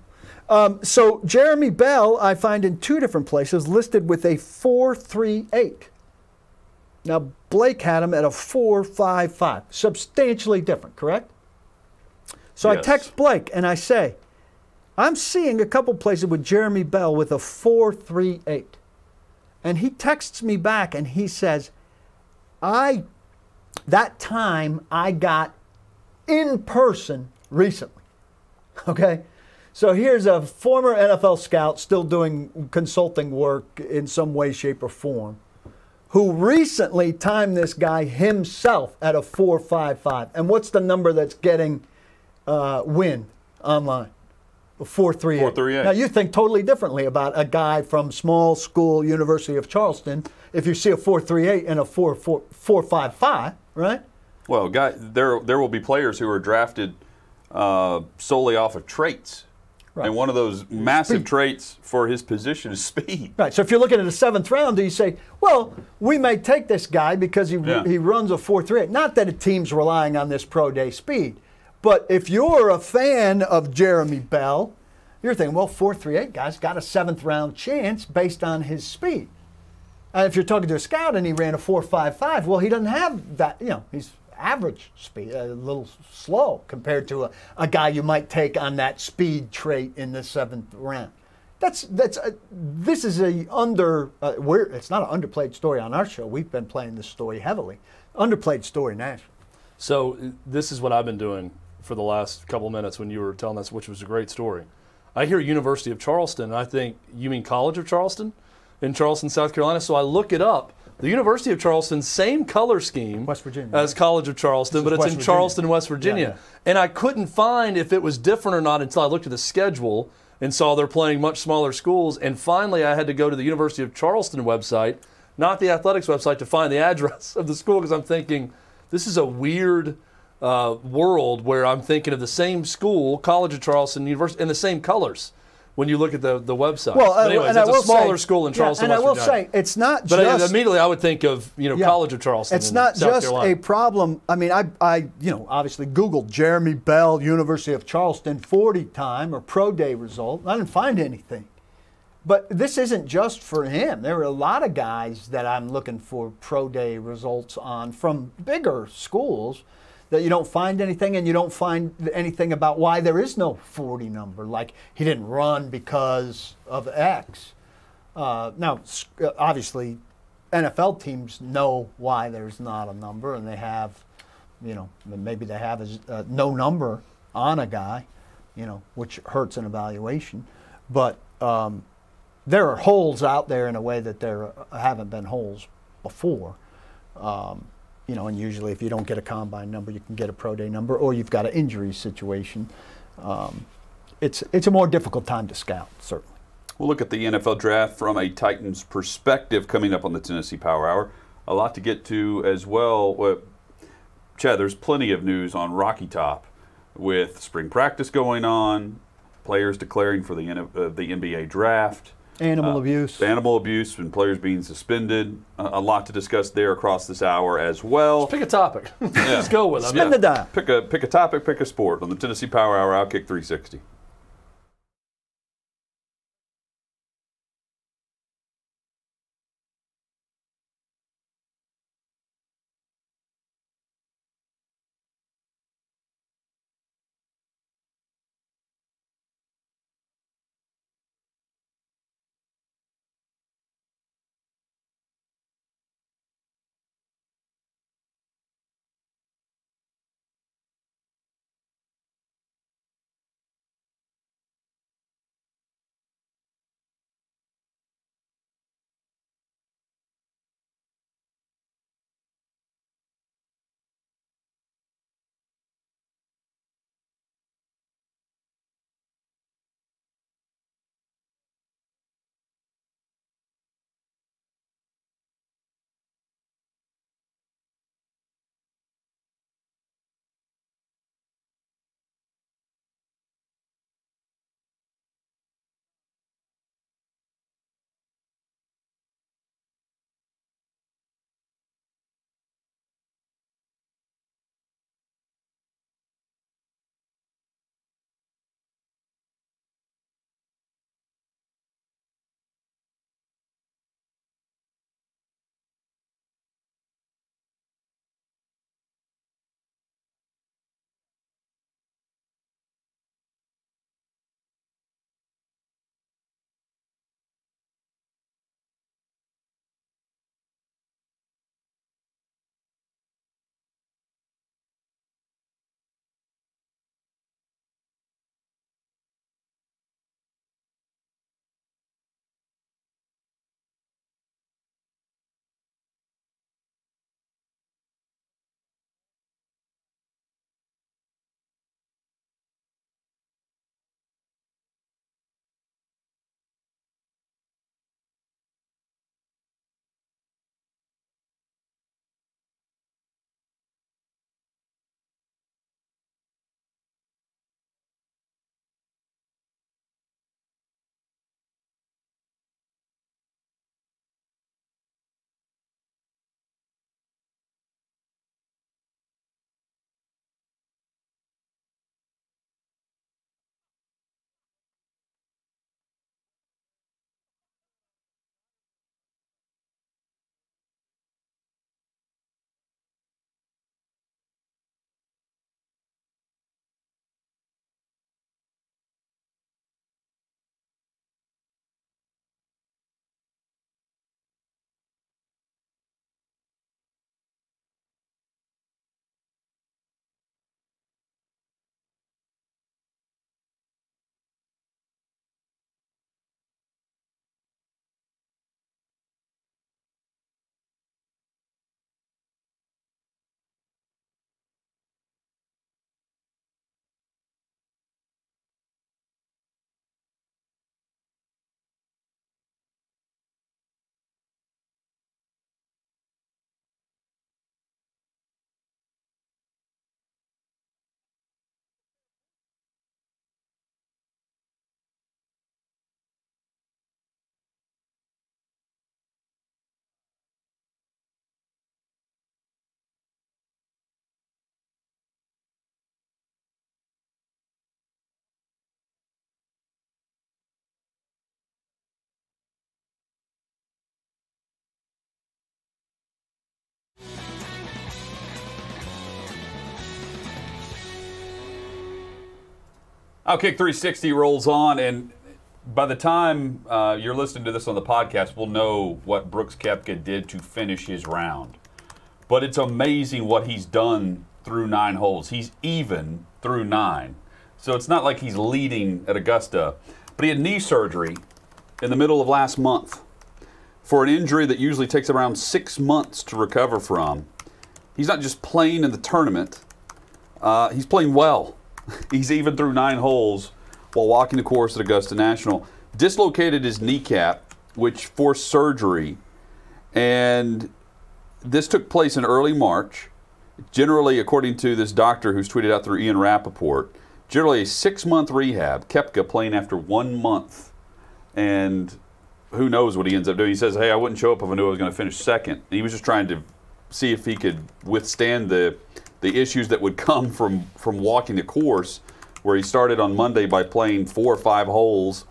So Jeremy Bell, I find in two different places listed with a 4.38. Now Blake had him at a 4.55, substantially different, correct? So yes. I text Blake and I say, I'm seeing a couple places with Jeremy Bell with a 4.38, and he texts me back and he says, that time I got in person recently. Okay? So here's a former NFL scout still doing consulting work in some way, shape, or form, who recently timed this guy himself at a 4.55. And what's the number that's getting win online? 4.38. 4.38. Now you think totally differently about a guy from small school University of Charleston if you see a 4.38 and a 4.55, right? Well, there will be players who are drafted solely off of traits. Right. And one of those massive traits for his position is speed. Right. So if you're looking at the 7th round, do you say, well, we may take this guy because he runs a 4.38. Not that a team's relying on this pro day speed. But if you're a fan of Jeremy Bell, you're thinking, well, 4.38 guy's got a 7th round chance based on his speed. If you're talking to a scout and he ran a 4.55, well, he doesn't have that. You know, he's average speed, a little slow compared to a guy you might take on that speed trait in the 7th round. This is it's not an underplayed story on our show. We've been playing this story heavily. Underplayed story, Nashville. So this is what I've been doing for the last couple of minutes when you were telling us, which was a great story. I hear University of Charleston, and I think, you mean College of Charleston? In Charleston, South Carolina. So I look it up. The University of Charleston, same color scheme West Virginia, as College of Charleston, but it's in Charleston, West Virginia. Yeah. And I couldn't find if it was different or not until I looked at the schedule and saw they're playing much smaller schools. And finally, I had to go to the University of Charleston website, not the athletics website, to find the address of the school, because I'm thinking, this is a weird world where I'm thinking of the same school, College of Charleston, University, and the same colors when you look at the website. Well, but anyways, it's a smaller school in Charleston, and West Virginia. I will say, it's not But just... immediately I would think of, College of Charleston. It's not South just Carolina. a problem. I mean, I obviously Googled Jeremy Bell, University of Charleston 40 time or pro day result. I didn't find anything. But this isn't just for him. There are a lot of guys that I'm looking for pro day results on from bigger schools that you don't find anything, and you don't find anything about why there is no 40 number. Like, he didn't run because of X. Now, obviously, NFL teams know why there's not a number, and they have, maybe they have no number on a guy, which hurts an evaluation. But there are holes out there in a way that there haven't been holes before. And usually if you don't get a combine number, you can get a pro day number, or you've got an injury situation. It's a more difficult time to scout, certainly. We'll look at the NFL draft from a Titans perspective coming up on the Tennessee Power Hour. A lot to get to as well. Chad, there's plenty of news on Rocky Top with spring practice going on, players declaring for the NBA draft. Animal abuse. Animal abuse and players being suspended. A lot to discuss there across this hour as well. Just pick a topic. Let's go with them. Spin the dial. Pick a topic, pick a sport on the Tennessee Power Hour OutKick 360. OutKick 360 rolls on, and by the time you're listening to this on the podcast, we'll know what Brooks Koepka did to finish his round. But it's amazing what he's done through 9 holes. He's even through 9. So it's not like he's leading at Augusta. But he had knee surgery in the middle of last month for an injury that usually takes around 6 months to recover from. He's not just playing in the tournament. He's playing well. He's even through 9 holes while walking the course at Augusta National. Dislocated his kneecap, which forced surgery. And this took place in early March. Generally, according to this doctor who's tweeted out through Ian Rappaport, generally a 6-month rehab. Koepka playing after 1 month. And who knows what he ends up doing. He says, hey, I wouldn't show up if I knew I was going to finish second. And he was just trying to see if he could withstand the issues that would come from walking the course, where he started on Monday by playing 4 or 5 holes,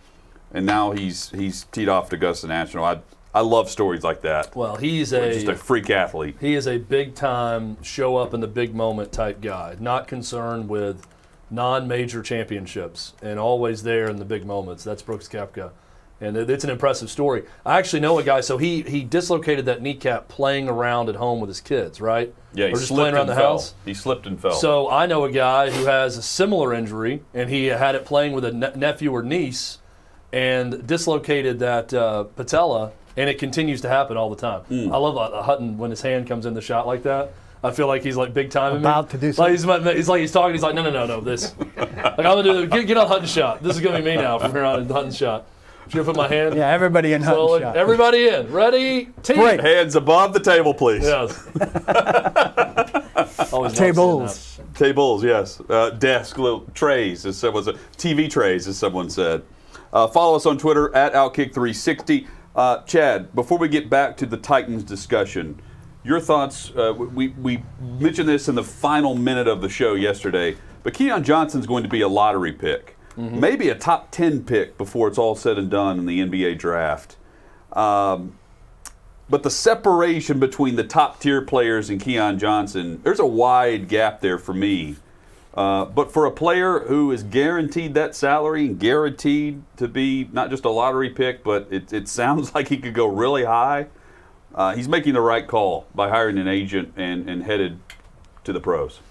and now he's teed off to Augusta National. I love stories like that. Well, he's just a freak athlete. He is a big-time, show-up in the big moment type guy, not concerned with non-major championships, and always there in the big moments. That's Brooks Koepka, and it's an impressive story. I actually know a guy, so he dislocated that kneecap playing around at home with his kids, right? Yeah, he or just slipped playing around and the fell. house. He slipped and fell. So I know a guy who has a similar injury, and he had it playing with a nephew or niece, and dislocated that patella, and it continues to happen all the time. I love Hutton when his hand comes in the shot like that. I feel like he's like big time about to do something. Like he's talking. He's like, no, this. Like I'm gonna do. Get on Hutton's shot. This is gonna be me now from here on. Hutton's shot. Should I put my hand? Yeah, everybody in Hutton's shot. Everybody in. Ready? Team. Break. Hands above the table, please. Yes. Always Tables. Tables, yes. Desk, little trays, as someone said. TV trays, as someone said. Follow us on Twitter at OutKick360. Chad, before we get back to the Titans discussion, your thoughts, we mentioned this in the final minute of the show yesterday, but Keon Johnson's going to be a lottery pick. Maybe a top 10 pick before it's all said and done in the NBA draft. But the separation between the top tier players and Keon Johnson, there's a wide gap there for me. But for a player who is guaranteed that salary and guaranteed to be not just a lottery pick, but it sounds like he could go really high, he's making the right call by hiring an agent and headed to the pros.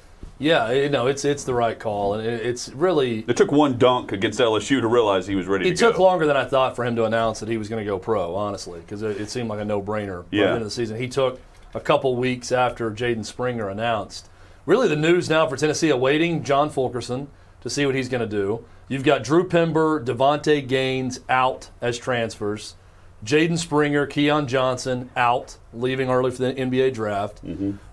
Yeah, it's the right call, and it's really. It took one dunk against LSU to realize he was ready to go. It took longer than I thought for him to announce that he was going to go pro, honestly, because it seemed like a no-brainer by the end of the season. He took a couple weeks after Jaden Springer announced. Really, the news now for Tennessee, awaiting John Fulkerson to see what he's going to do. You've got Drew Pember, Devontae Gaines out as transfers. Jaden Springer, Keon Johnson out, leaving early for the NBA draft.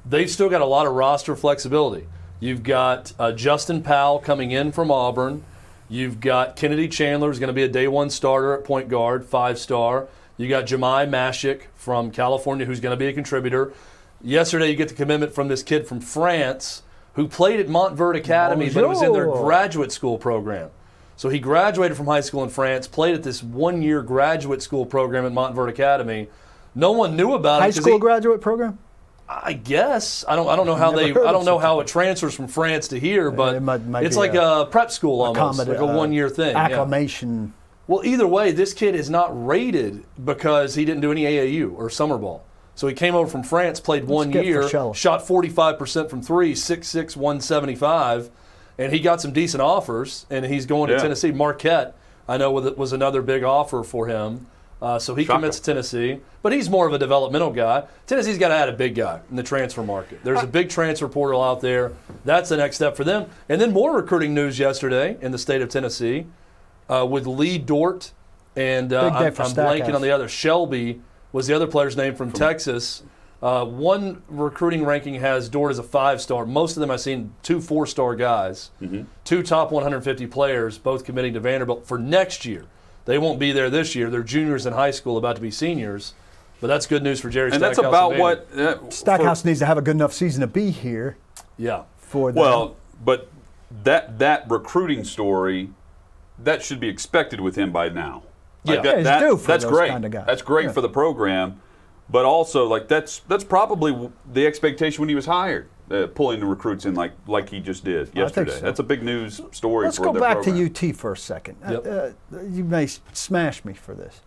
They've still got a lot of roster flexibility. You've got Justin Powell coming in from Auburn. You've got Kennedy Chandler, who's going to be a day one starter at point guard, 5-star. You got Jemai Mashik from California, who's going to be a contributor. Yesterday, you get the commitment from this kid from France who played at Montverde Academy, but was in their graduate school program. So he graduated from high school in France, played at this one-year graduate school program at Montverde Academy. No one knew about it. High school graduate program? I guess I don't know how how it transfers from France to here, but it's like a prep school almost, like a one-year thing. Acclimation. Yeah. Well, either way, this kid is not rated because he didn't do any AAU or summer ball. So he came over from France, played 1 year, shot 45% from three, 6'6", 175, and he got some decent offers. And he's going to Tennessee. Marquette, I know, was another big offer for him. So he commits to Tennessee, but he's more of a developmental guy. Tennessee's got to add a big guy in the transfer market. There's a big transfer portal out there. That's the next step for them. And then more recruiting news yesterday in the state of Tennessee with Lee Dort and I'm blanking on the other. Shelby was the other player's name from Texas. One recruiting ranking has Dort as a 5-star. Most of them I've seen 2 4-star guys, 2 top 150 players, both committing to Vanderbilt for next year. They won't be there this year. They're juniors in high school, about to be seniors. But that's good news for Jerry Stackhouse. And that's about what Stackhouse needs to have a good enough season to be here. Yeah. For them. Well, but that recruiting story, that should be expected with him by now. Like that's great. Kind of guys. That's great for the program, but also like that's probably the expectation when he was hired. pulling the recruits in like he just did yesterday. so. That's a big news story. Let's for go the back program. to UT for a second. Yep. You may smash me for this.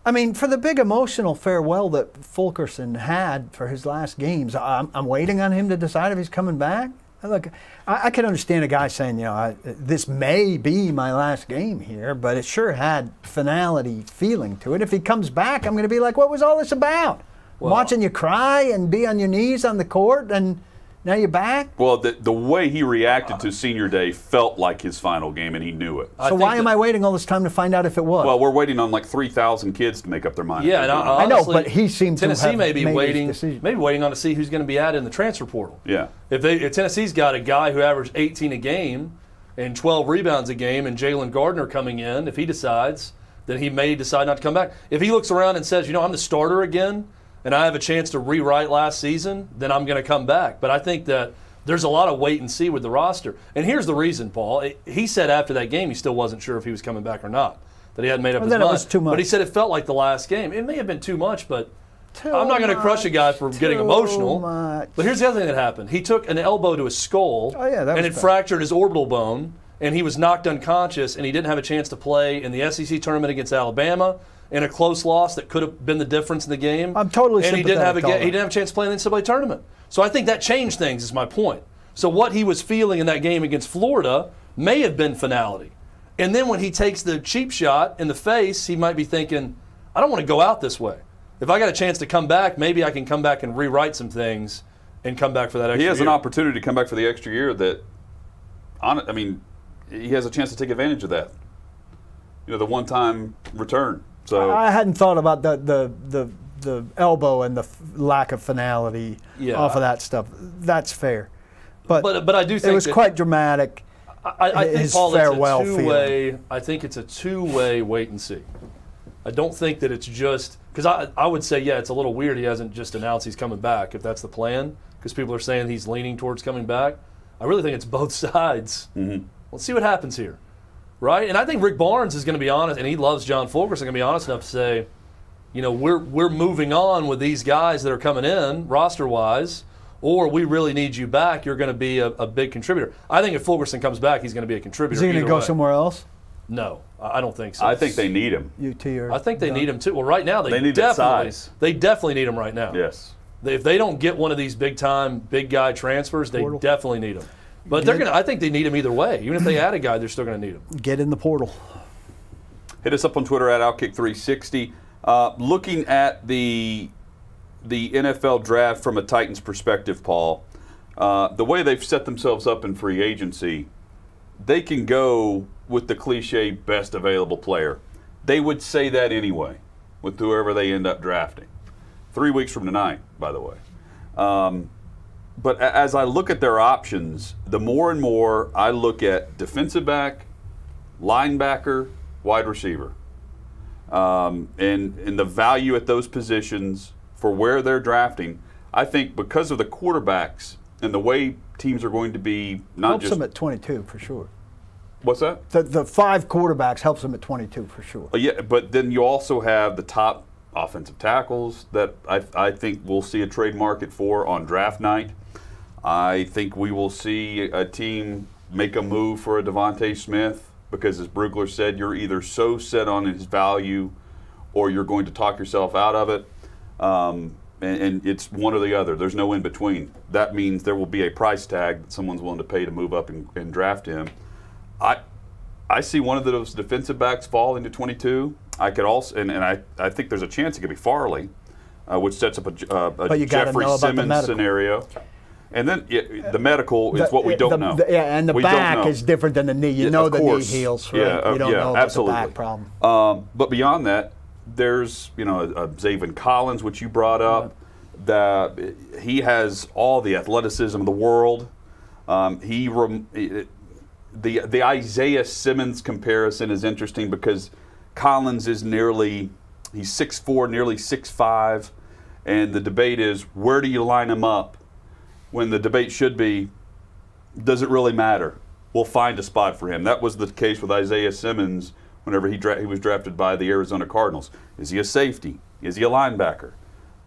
I mean, for the big emotional farewell that Fulkerson had for his last games, I'm waiting on him to decide if he's coming back. Look, I can understand a guy saying, this may be my last game here, but it sure had finality feeling to it. If he comes back, I'm going to be like, what was all this about? Well, watching you cry and be on your knees on the court, and now you're back? Well, the way he reacted to senior day felt like his final game, and he knew it. So why am I waiting all this time to find out if it was? Well, we're waiting on like 3,000 kids to make up their mind. Yeah, and I know, but he seemed Tennessee to have may be made waiting, his decision. maybe waiting on to see who's going to be added in the transfer portal. Yeah. If Tennessee's got a guy who averaged 18 a game and 12 rebounds a game, and Jalen Gardner coming in, if he decides, then he may decide not to come back. If he looks around and says, I'm the starter again, and I have a chance to rewrite last season, then I'm going to come back. But I think that there's a lot of wait and see with the roster. And here's the reason, Paul. He said after that game he still wasn't sure if he was coming back or not, that he hadn't made up his mind. It was too much. But he said it felt like the last game. It may have been too much, but I'm not going to crush a guy for getting emotional. But here's the other thing that happened. He took an elbow to his skull, and it fractured his orbital bone, and he was knocked unconscious, and he didn't have a chance to play in the SEC tournament against Alabama in a close loss that could have been the difference in the game. I'm totally and he didn't have sympathetic. he didn't have a chance to play in the NCAA tournament. So I think that changed things, is my point. So what he was feeling in that game against Florida may have been finality. And then when he takes the cheap shot in the face, he might be thinking, I don't want to go out this way. If I got a chance to come back, maybe I can come back and rewrite some things and come back for that extra year. He has an opportunity to come back for the extra year that, he has a chance to take advantage of that. The one-time return. So I hadn't thought about the elbow and the lack of finality off of that stuff. That's fair. But I do think it was quite dramatic. I think, his Paul, farewell it's a two-way. I think it's a two-way wait and see. I don't think that it's just because I would say it's a little weird he hasn't just announced he's coming back if that's the plan, because people are saying he's leaning towards coming back. I really think it's both sides. Mm-hmm. Let's see what happens here, right? And I think Rick Barnes is going to be honest, and he loves John Fulkerson, going to be honest enough to say, we're moving on with these guys that are coming in roster-wise, or we really need you back. You're going to be a big contributor. I think if Fulkerson comes back, he's going to be a contributor. Is he going to go somewhere else? No, I don't think so. I think they need him. UT or I think they need him too. Well, right now they need that size. They definitely need him right now. Yes. If they don't get one of these big-time, big guy transfers, they definitely need him. But I think they need him either way. Even if they add a guy, they're still going to need him. Get in the portal. Hit us up on Twitter at OutKick360. Looking at the NFL draft from a Titans perspective, Paul, the way they've set themselves up in free agency, they can go with the cliche best available player. They would say that anyway with whoever they end up drafting. 3 weeks from tonight, by the way. But as I look at their options, the more and more I look at defensive back, linebacker, wide receiver, and the value at those positions for where they're drafting. I think because of the quarterbacks and the way teams are going to be helps them at 22 for sure. What's that? The 5 quarterbacks helps them at 22 for sure. Yeah, but then you also have the top offensive tackles that I think we'll see a trade market for on draft night. I think we will see a team make a move for a Devontae Smith because, as Brugler said, you're either so set on his value or you're going to talk yourself out of it. And it's one or the other. There's no in between. That means there will be a price tag that someone's willing to pay to move up and draft him. I see one of those defensive backs fall into 22. I could also, and I think there's a chance it could be Farley, which sets up a Jeffrey Simmons scenario. And then the medical is what we don't know. And the back is different than the knee. You know the knee heals, right? You don't know about the back problem. But beyond that, there's Zaven Collins, which you brought up. He has all the athleticism of the world. The Isaiah Simmons comparison is interesting because Collins is he's 6'4", nearly 6'5", and the debate is where do you line him up? When the debate should be, does it really matter? We'll find a spot for him. That was the case with Isaiah Simmons whenever he was drafted by the Arizona Cardinals. Is he a safety? Is he a linebacker?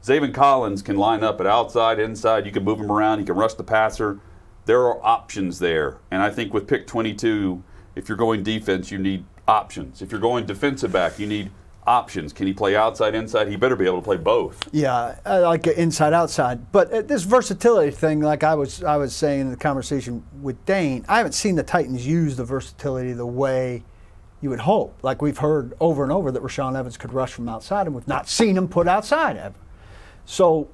Zaven Collins can line up at outside, inside. You can move him around. He can rush the passer. There are options there. And I think with pick 22, if you're going defense, you need options. If you're going defensive back, you need options. Can he play outside, inside? He better be able to play both. Yeah, I like it inside, outside. But this versatility thing, like I was saying in the conversation with Dane, I haven't seen the Titans use the versatility the way you would hope. Like we've heard over and over that Rashaan Evans could rush from outside, and we've not seen him put outside ever. So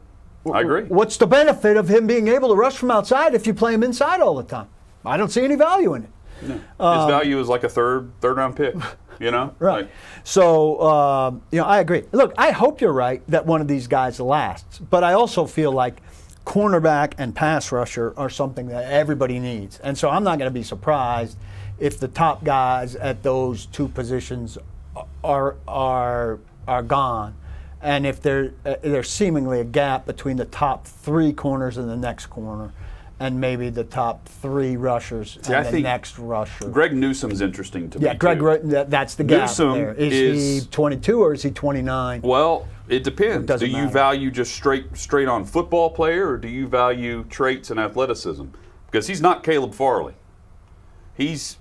I agree. What's the benefit of him being able to rush from outside if you play him inside all the time? I don't see any value in it. No. His value is like a third round pick. You know? Right. Like, so, I agree. Look, I hope you're right that one of these guys lasts, but I also feel like cornerback and pass rusher are something that everybody needs. And so I'm not going to be surprised if the top guys at those two positions are gone, and if there's seemingly a gap between the top three corners and the next corner, and maybe the top three rushers and the next rusher. Greg Newsome's interesting to me. Yeah, Greg, that's the gap Newsome there. Is he 22 or is he 29? Well, it depends. Do you matter. value just straight on football player, or do you value traits and athleticism? Because he's not Caleb Farley. He's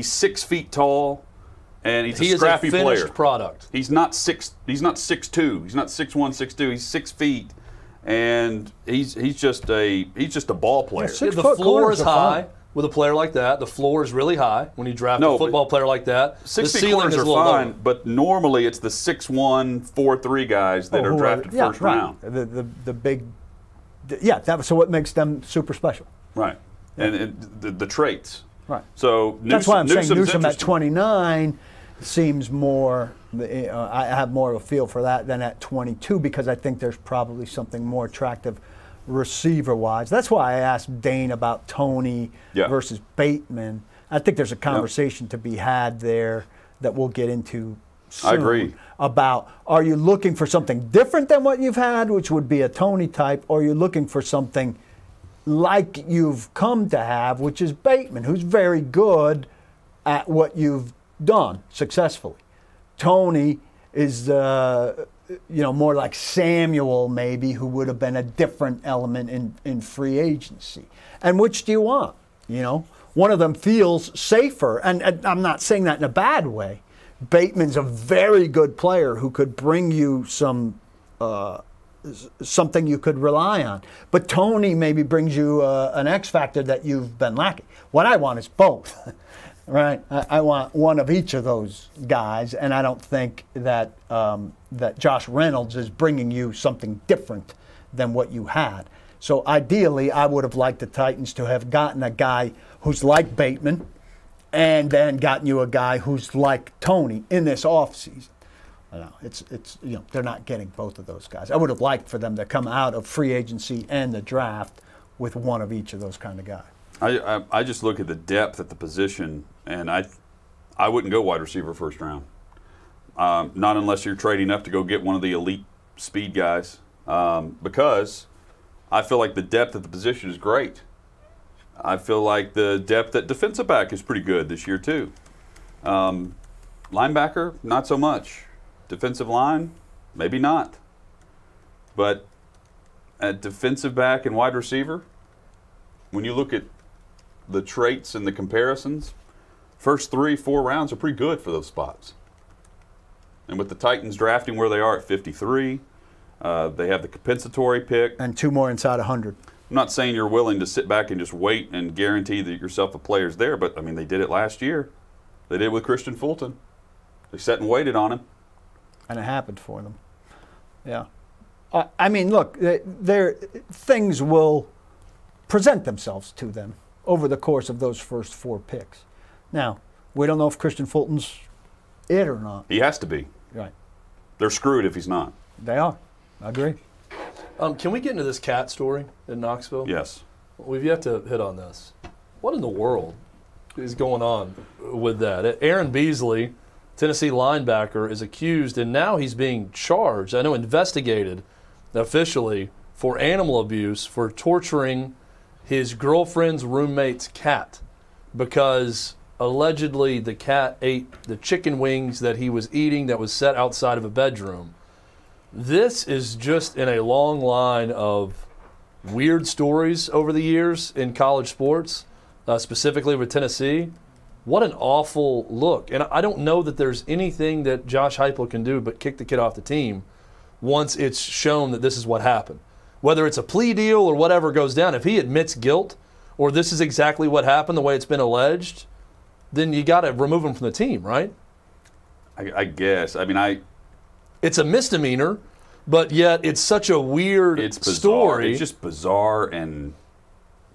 6 feet tall, and he's a scrappy player. He is a finished product. He's not 6'2". He's not 6'1", 6'2". He's 6 feet. And he's just a ball player. Yeah, the floor is high with a player like that. The floor is really high when you draft a football player like that. 6 the feet corners are fine, lower. but normally it's the 6'1", 4'3" guys that are drafted first round. The big, so what makes them super special? Right, yeah. and the traits. Right. So that's why I'm saying Newsome at interesting. 29 seems more. I have more of a feel for that than at 22 because I think there's probably something more attractive receiver-wise. That's why I asked Dane about Tony versus Bateman. I think there's a conversation to be had there that we'll get into soon. I agree. About, are you looking for something different than what you've had, which would be a Tony type, or you're looking for something like you've come to have, which is Bateman, who's very good at what you've done successfully. Tony is, more like Samuel, maybe, who would have been a different element in free agency. And which do you want? One of them feels safer, and I'm not saying that in a bad way. Bateman's a very good player who could bring you something you could rely on. But Tony maybe brings you an X factor that you've been lacking. What I want is both. Right, I want one of each of those guys, and I don't think that that Josh Reynolds is bringing you something different than what you had. So ideally, I would have liked the Titans to have gotten a guy who's like Bateman, and then gotten you a guy who's like Tony in this offseason. I know it's they're not getting both of those guys. I would have liked for them to come out of free agency and the draft with one of each of those kind of guys. I just look at the depth at the position, and I wouldn't go wide receiver first round. Not unless you're trading up to go get one of the elite speed guys, because I feel like the depth at the position is great. I feel like the depth at defensive back is pretty good this year too. Linebacker, not so much. Defensive line, maybe not. But at defensive back and wide receiver, when you look at the traits and the comparisons, first 3-4 rounds are pretty good for those spots. And with the Titans drafting where they are at 53, they have the compensatory pick. And 2 more inside 100. I'm not saying you're willing to sit back and just wait and guarantee that yourself a player's there, but, I mean, they did it last year. They did it with Christian Fulton. They sat and waited on him. And it happened for them. Yeah. I mean, look, things will present themselves to them over the course of those first 4 picks. Now, we don't know if Christian Fulton's it or not. He has to be. Right. They're screwed if he's not. They are. I agree. Can we get into this cat story in Knoxville? Yes. We've yet to hit on this. What in the world is going on with that? Aaron Beasley, Tennessee linebacker, is accused, and now he's being charged, I know investigated officially, for animal abuse, for torturing his girlfriend's roommate's cat because allegedly the cat ate the chicken wings that he was eating that was set outside of a bedroom. This is just in a long line of weird stories over the years in college sports, specifically with Tennessee. What an awful look. And I don't know that there's anything that Josh Heupel can do but kick the kid off the team once it's shown that this is what happened. Whether it's a plea deal or whatever goes down, if he admits guilt or this is exactly what happened the way it's been alleged, then you got to remove him from the team, right? I guess. I mean, it's a misdemeanor, but yet it's such a weird story. It's just bizarre and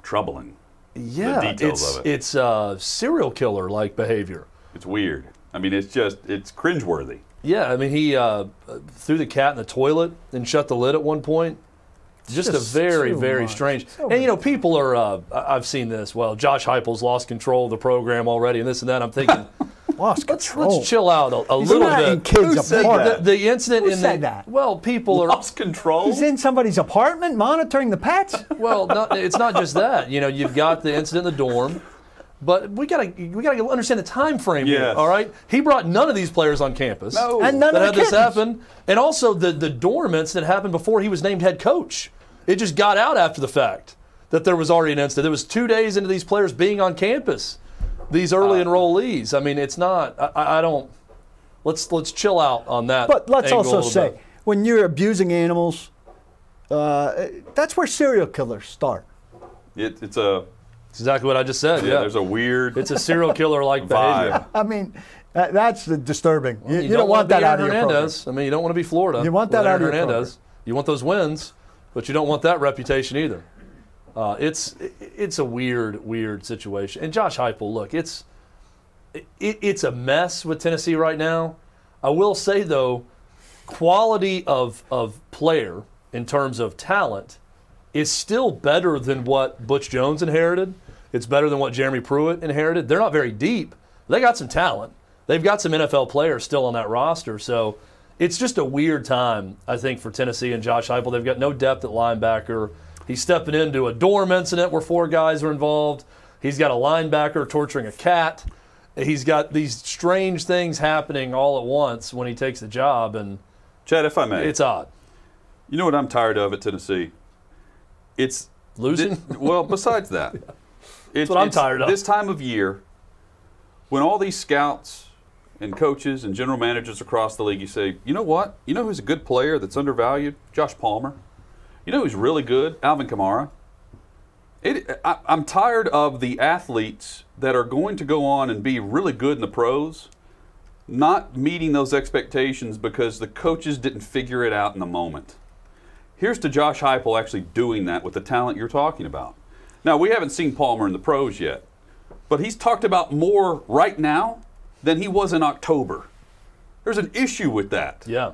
troubling. Yeah, the details of it. It's serial killer-like behavior. It's weird. I mean, it's cringeworthy. Yeah, I mean, he threw the cat in the toilet and shut the lid at one point. Just a very, very strange. And, you know, people are, I've seen this, well, Josh Heupel's lost control of the program already and this and that. I'm thinking, lost control. Let's chill out a little not bit. in kids' Who said apartment. that? The incident Who in said that? Well, people are Lost control? He's in somebody's apartment monitoring the pets? Well, it's not just that. You know, you've got the incident in the dorm, but we gotta understand the time frame here. Yes. All right, he brought none of these players on campus. No. And none that of had the this kids. happen, and also the dorm incident happened before he was named head coach. It just got out after the fact that there was already an incident. It was 2 days into these players being on campus, these early enrollees. I mean, it's not. I don't. Let's chill out on that. But let's angle also a little say, bit. when you're abusing animals, that's where serial killers start. It's exactly what I just said. Yeah, there's a weird It's a serial killer-like behavior. vibe. I mean, that's disturbing. Well, you don't want that out of your program. Hernandez. I mean, you don't want to be Florida. You want that with out of Aaron your Hernandez. You want those wins, but you don't want that reputation either. It's a weird situation. And Josh Heupel, look, it's a mess with Tennessee right now. I will say though, quality of player in terms of talent is still better than what Butch Jones inherited. It's better than what Jeremy Pruitt inherited. They're not very deep. They got some talent. They've got some NFL players still on that roster. So it's just a weird time, I think, for Tennessee and Josh Heupel. They've got no depth at linebacker. He's stepping into a dorm incident where 4 guys are involved. He's got a linebacker torturing a cat. He's got these strange things happening all at once when he takes the job, and Chad, if I may. it's odd. You know what I'm tired of at Tennessee? It's Losing? well, besides that. That's what I'm tired of. This time of year, when all these scouts and coaches and general managers across the league, you say, you know what? You know who's a good player that's undervalued? Josh Palmer. You know who's really good? Alvin Kamara. I'm tired of the athletes that are going to go on and be really good in the pros not meeting those expectations because the coaches didn't figure it out in the moment. Here's to Josh Heupel actually doing that with the talent you're talking about. Now, we haven't seen Palmer in the pros yet, but he's talked about more right now than he was in October. There's an issue with that. Yeah.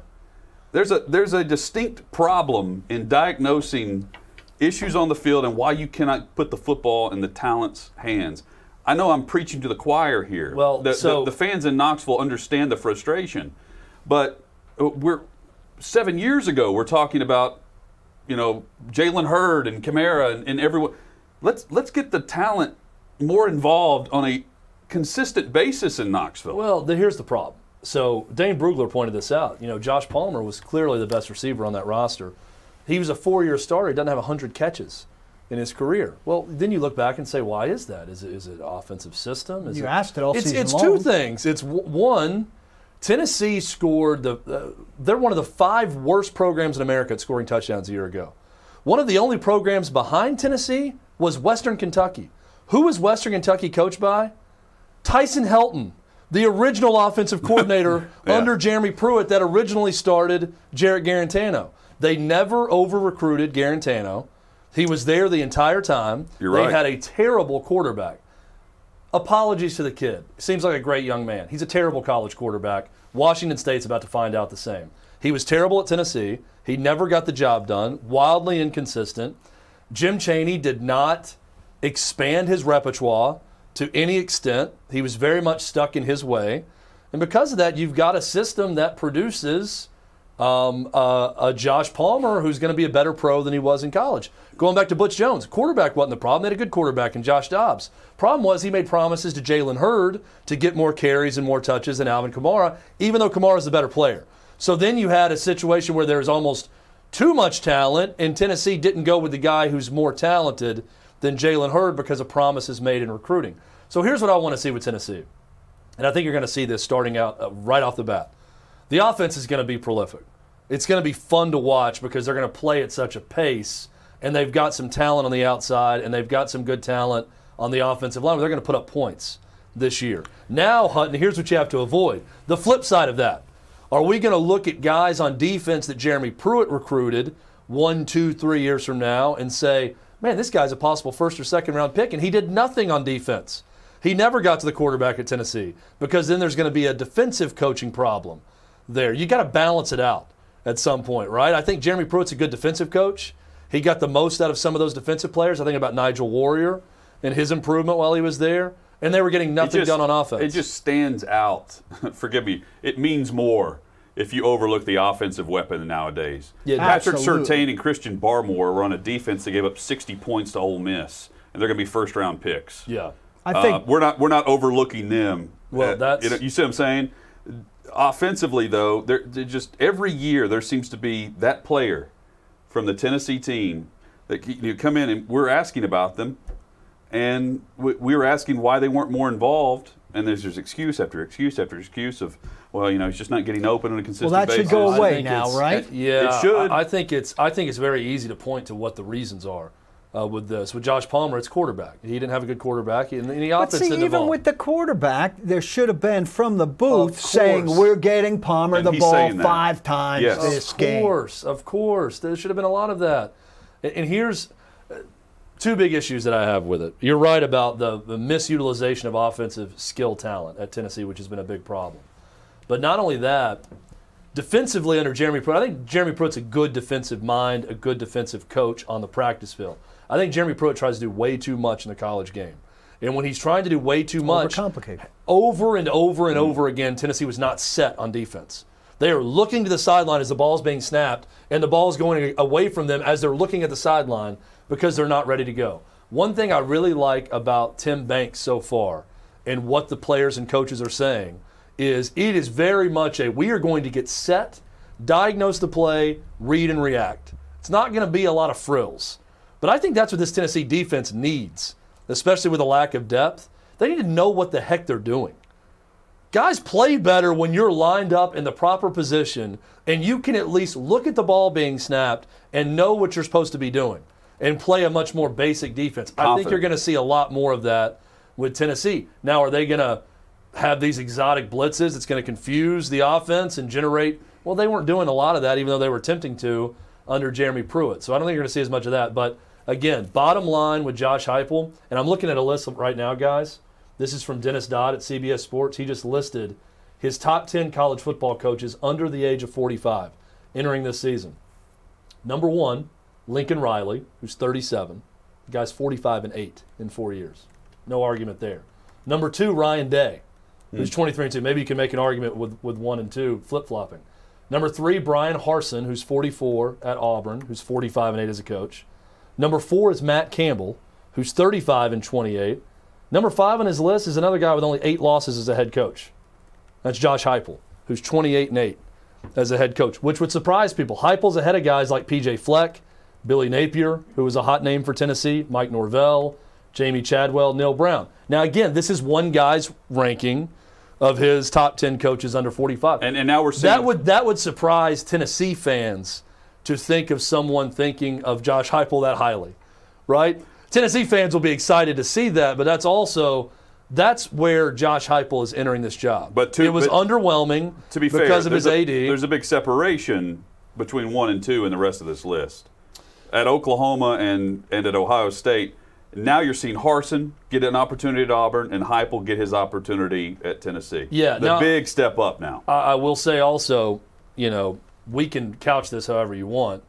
There's a distinct problem in diagnosing issues on the field and why you cannot put the football in the talent's hands. I know I'm preaching to the choir here. Well, the fans in Knoxville understand the frustration, but we're 7 years ago we're talking about, you know, Jalen Hurd and Kamara and everyone. Let's get the talent more involved on a consistent basis in Knoxville. Well, here's the problem. So Dane Brugler pointed this out. You know, Josh Palmer was clearly the best receiver on that roster. He was a 4-year starter. He doesn't have 100 catches in his career. Well, then you look back and say, why is that? Is it offensive system? You asked it all season It's long. 2 things. It's one, Tennessee scored they're one of the 5 worst programs in America at scoring touchdowns a year ago. One of the only programs behind Tennessee was Western Kentucky. Who was Western Kentucky coached by? Tyson Helton, the original offensive coordinator under Jeremy Pruitt that originally started Jarrett Garantano. They never over-recruited Garantano. He was there the entire time. You're right. They had a terrible quarterback. Apologies to the kid. Seems like a great young man. He's a terrible college quarterback. Washington State's about to find out the same. He was terrible at Tennessee. He never got the job done. Wildly inconsistent. Jim Chaney did not expand his repertoire to any extent. He was very much stuck in his way. And because of that, you've got a system that produces a Josh Palmer who's going to be a better pro than he was in college. Going back to Butch Jones, quarterback wasn't the problem. They had a good quarterback in Josh Dobbs. Problem was he made promises to Jalen Hurd to get more carries and more touches than Alvin Kamara, even though Kamara's the better player. So then you had a situation where there's almost too much talent, and Tennessee didn't go with the guy who's more talented than Jalen Hurd because of promises made in recruiting. So here's what I want to see with Tennessee. And I think you're going to see this starting out right off the bat. The offense is going to be prolific. It's going to be fun to watch because they're going to play at such a pace, and they've got some talent on the outside, and they've got some good talent on the offensive line. They're going to put up points this year. Now, Hutton, here's what you have to avoid. The flip side of that. Are we going to look at guys on defense that Jeremy Pruitt recruited 1, 2, 3 years from now and say, man, this guy's a possible first or second round pick, and he did nothing on defense. He never got to the quarterback at Tennessee because then there's going to be a defensive coaching problem there. You got to balance it out at some point, right? I think Jeremy Pruitt's a good defensive coach. He got the most out of some of those defensive players. I think about Nigel Warrior and his improvement while he was there. And they were getting nothing done on offense. It just stands out. Forgive me. It means more if you overlook the offensive weapon nowadays. Yeah, Patrick absolutely. Surtain and Christian Barmore were on a defense that gave up 60 points to Ole Miss, and they're going to be first-round picks. Yeah. I think we're not overlooking them. Well, that's you see what I'm saying? Offensively, though, they're just every year there seems to be that player from the Tennessee team that you come in and we're asking about them, and we were asking why they weren't more involved. And there's excuse after excuse after excuse of, well, he's just not getting open on a consistent well, that basis. should go I away think now, it's- right? Yeah, It should. I think it's very easy to point to what the reasons are with this. With Josh Palmer, it's quarterback. He didn't have a good quarterback, and the But offense see, didn't even evolve. with the quarterback, there should have been from the booth Of saying course. we're getting Palmer And the he's ball saying that. 5 times Yes. this game. Of course. There should have been a lot of that. And here's two big issues that I have with it. You're right about the misutilization of offensive skill talent at Tennessee, which has been a big problem. But not only that, defensively under Jeremy Pruitt, I think Jeremy Pruitt's a good defensive mind, a good defensive coach on the practice field. I think Jeremy Pruitt tries to do way too much in the college game. And when he's trying to do way too much, Overcomplicate. over and over and over again, Tennessee was not set on defense. They are looking to the sideline as the ball's being snapped, and the ball's going away from them as they're looking at the sideline because they're not ready to go. One thing I really like about Tim Banks so far and what the players and coaches are saying is it is very much we are going to get set, diagnose the play, read and react. It's not going to be a lot of frills. But I think that's what this Tennessee defense needs, especially with a lack of depth. They need to know what the heck they're doing. Guys play better when you're lined up in the proper position and you can at least look at the ball being snapped and know what you're supposed to be doing and play a much more basic defense. I think you're going to see a lot more of that with Tennessee. Now, are they going to have these exotic blitzes that's going to confuse the offense and generate? Well, they weren't doing a lot of that, even though they were attempting to under Jeremy Pruitt. So I don't think you're going to see as much of that. But again, bottom line with Josh Heupel, and I'm looking at a list right now, guys. This is from Dennis Dodd at CBS Sports. He just listed his top 10 college football coaches under the age of 45 entering this season. Number 1, Lincoln Riley, who's 37. The guy's 45-8 in 4 years. No argument there. Number 2, Ryan Day, who's 23-2. Maybe you can make an argument with 1 and 2 flip-flopping. Number 3, Brian Harsin, who's 44 at Auburn, who's 45-8 as a coach. Number 4 is Matt Campbell, who's 35-28. Number 5 on his list is another guy with only 8 losses as a head coach. That's Josh Heupel, who's 28-8 as a head coach, which would surprise people. Heupel's ahead of guys like P.J. Fleck, Billy Napier, who was a hot name for Tennessee, Mike Norvell, Jamie Chadwell, Neil Brown. Now, again, this is one guy's ranking of his top 10 coaches under 45. And now we're seeing that would surprise Tennessee fans to think of someone thinking of Josh Heupel that highly, right? Tennessee fans will be excited to see that, but that's where Josh Heupel is entering this job. It was underwhelming to be because fair, of his AD. There's a big separation between 1 and 2 and the rest of this list. At Oklahoma and at Ohio State, now you're seeing Harsin get an opportunity at Auburn and Heupel get his opportunity at Tennessee. Yeah, the big step up now. I will say also, we can couch this however you want.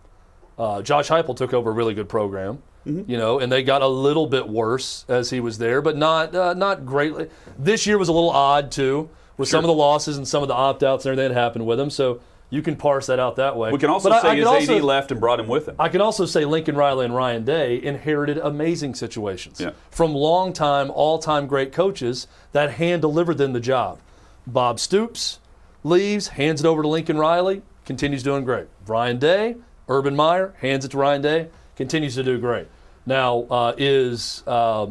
Josh Heupel took over a really good program. And they got a little bit worse as he was there, but not greatly. This year was a little odd, too, with some of the losses and some of the opt-outs and everything that happened with him, so you can parse that out that way. We can also say his AD left and brought him with him. I can also say Lincoln Riley and Ryan Day inherited amazing situations from long-time, all-time great coaches that hand-delivered them the job. Bob Stoops, leaves, hands it over to Lincoln Riley, continues doing great. Ryan Day, Urban Meyer, hands it to Ryan Day, continues to do great. Now, is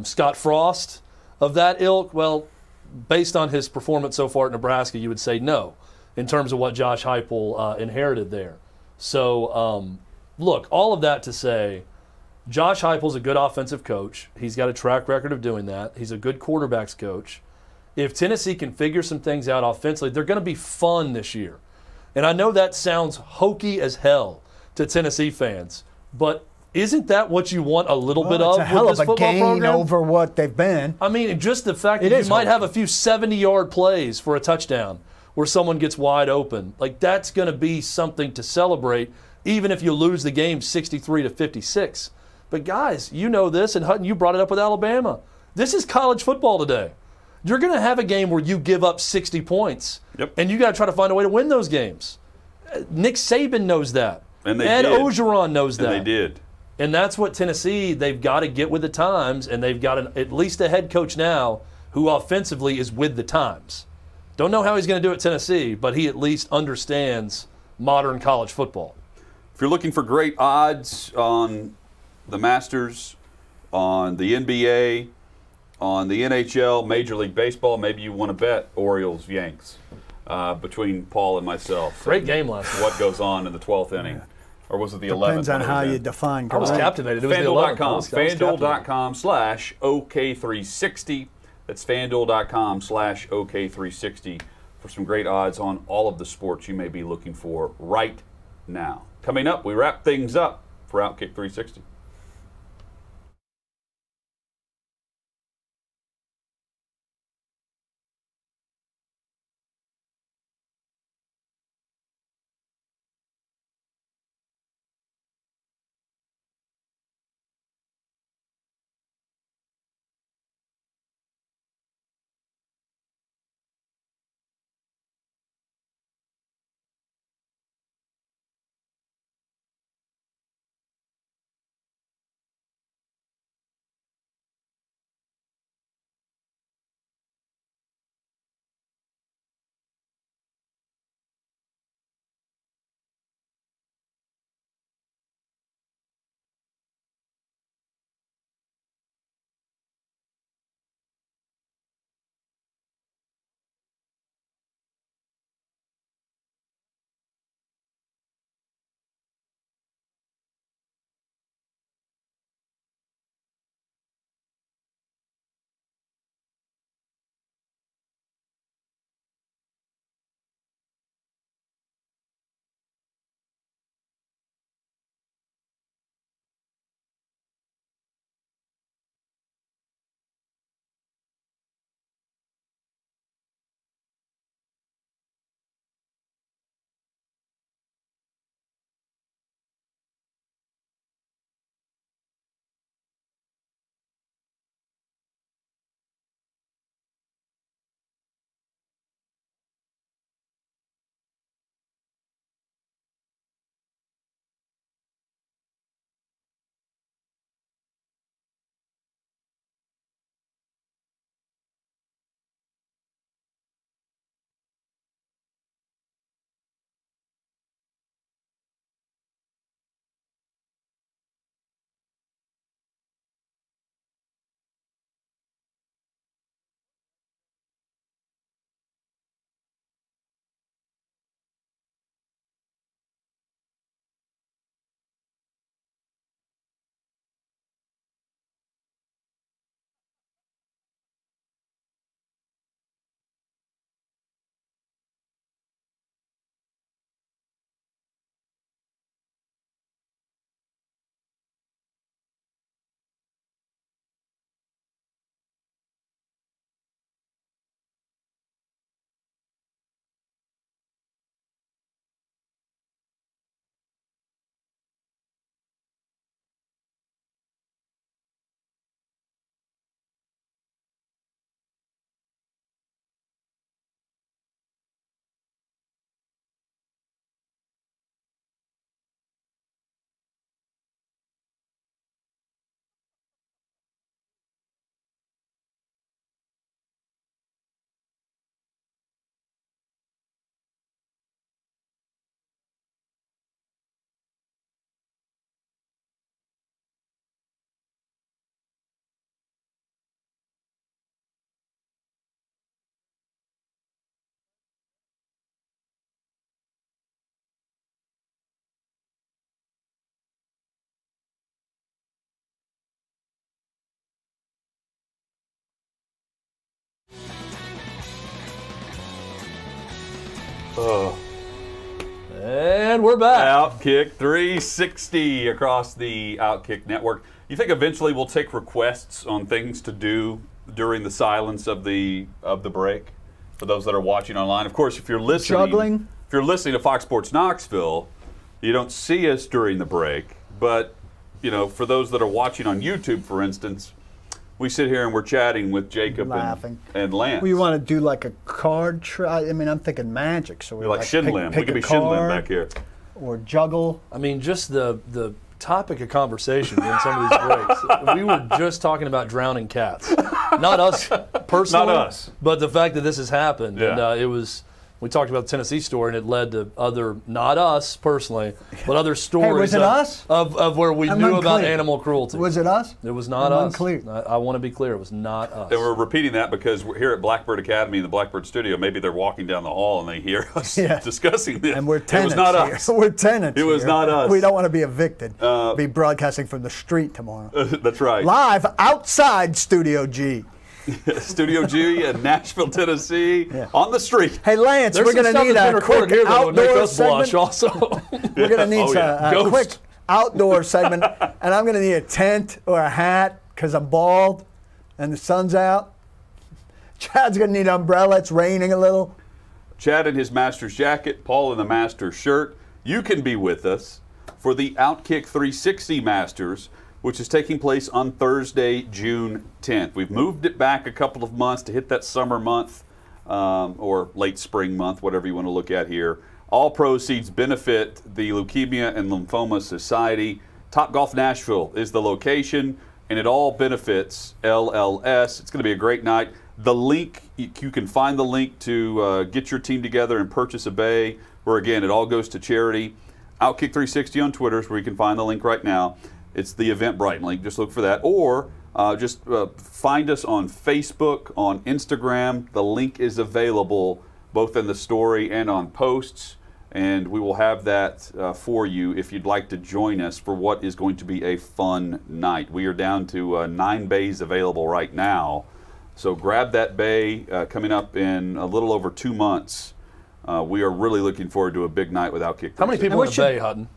Scott Frost of that ilk? Well, based on his performance so far at Nebraska, you would say no, in terms of what Josh Heupel inherited there. So, look, all of that to say, Josh Heupel's a good offensive coach. He's got a track record of doing that. He's a good quarterbacks coach. If Tennessee can figure some things out offensively, they're going to be fun this year. And I know that sounds hokey as hell to Tennessee fans, but isn't that what you want a little bit of It's a hell with of this a football gain program? over what they've been. I mean, just the fact It that is you might hokey. have a few 70-yard plays for a touchdown where someone gets wide open. Like, that's going to be something to celebrate, even if you lose the game 63-56. But guys, you know this, and Hutton, you brought it up with Alabama. This is college football today. You're going to have a game where you give up 60 points, and you got to try to find a way to win those games. Nick Saban knows that. And they Ed did. Orgeron knows that. And they did. And that's what Tennessee, they've got to get with the times, and they've got at least a head coach now who offensively is with the times. Don't know how he's going to do it at Tennessee, but he at least understands modern college football. If you're looking for great odds on the Masters, on the NBA, on the NHL, Major League Baseball, maybe you want to bet Orioles, Yanks, between Paul and myself. Great game last night. What goes on in the 12th inning? Or was it the 11th? Depends on how you define I was great. captivated. It was the 11th. FanDuel.com. I was captivated. FanDuel.com/OK360. That's FanDuel.com/OK360 for some great odds on all of the sports you may be looking for right now. Coming up, we wrap things up for OutKick 360. And we're back. OutKick 360 across the OutKick network. You think eventually we'll take requests on things to do during the silence of the break for those that are watching online? Of course, if you're listening, Juggling. if you're listening to Fox Sports Knoxville, you don't see us during the break. But you know, for those that are watching on YouTube, for instance, we sit here and we're chatting with Jacob and Lance. We want to do like a card try. I mean, I'm thinking Magic. So We're like Shinlim. We could be Shinlim back here. Or juggle. I mean, just the topic of conversation in some of these breaks. We were just talking about drowning cats. Not us personally. Not us. But the fact that this has happened. Yeah. And we talked about the Tennessee story, and it led to other, not us personally, but other stories. Hey, was it us? Of where we knew about animal cruelty. Was it us? It was not us. I want to be clear. It was not us. And we're repeating that because we're here at Blackbird Academy in the Blackbird studio. Maybe they're walking down the hall and they hear us discussing this. And we're tenants. It was not here. us. We're tenants. It was here. not us. We don't want to be evicted. Be broadcasting from the street tomorrow. That's right. Live outside Studio G. Studio G in Nashville, Tennessee, on the street. Hey, Lance, we're going to need a quick outdoor segment. Also. We're going to need a quick outdoor segment, and I'm going to need a tent or a hat because I'm bald and the sun's out. Chad's going to need an umbrella. It's raining a little. Chad in his Masters jacket, Paul in the Masters shirt. You can be with us for the OutKick 360 Masters, which is taking place on Thursday, June 10th. We've moved it back a couple of months to hit that summer month or late spring month, whatever you want to look at here. All proceeds benefit the Leukemia and Lymphoma Society. Topgolf Nashville is the location, and it all benefits LLS. It's going to be a great night. The link, you can find the link to get your team together and purchase a bay, where again, it all goes to charity. OutKick 360 on Twitter is where you can find the link right now. It's the Eventbrite link. Just look for that. Or just find us on Facebook, on Instagram. The link is available both in the story and on posts. And we will have that for you if you'd like to join us for what is going to be a fun night. We are down to 9 bays available right now. So grab that bay coming up in a little over 2 months. We are really looking forward to a big night with OutKick. How many people in the bay, Hutton?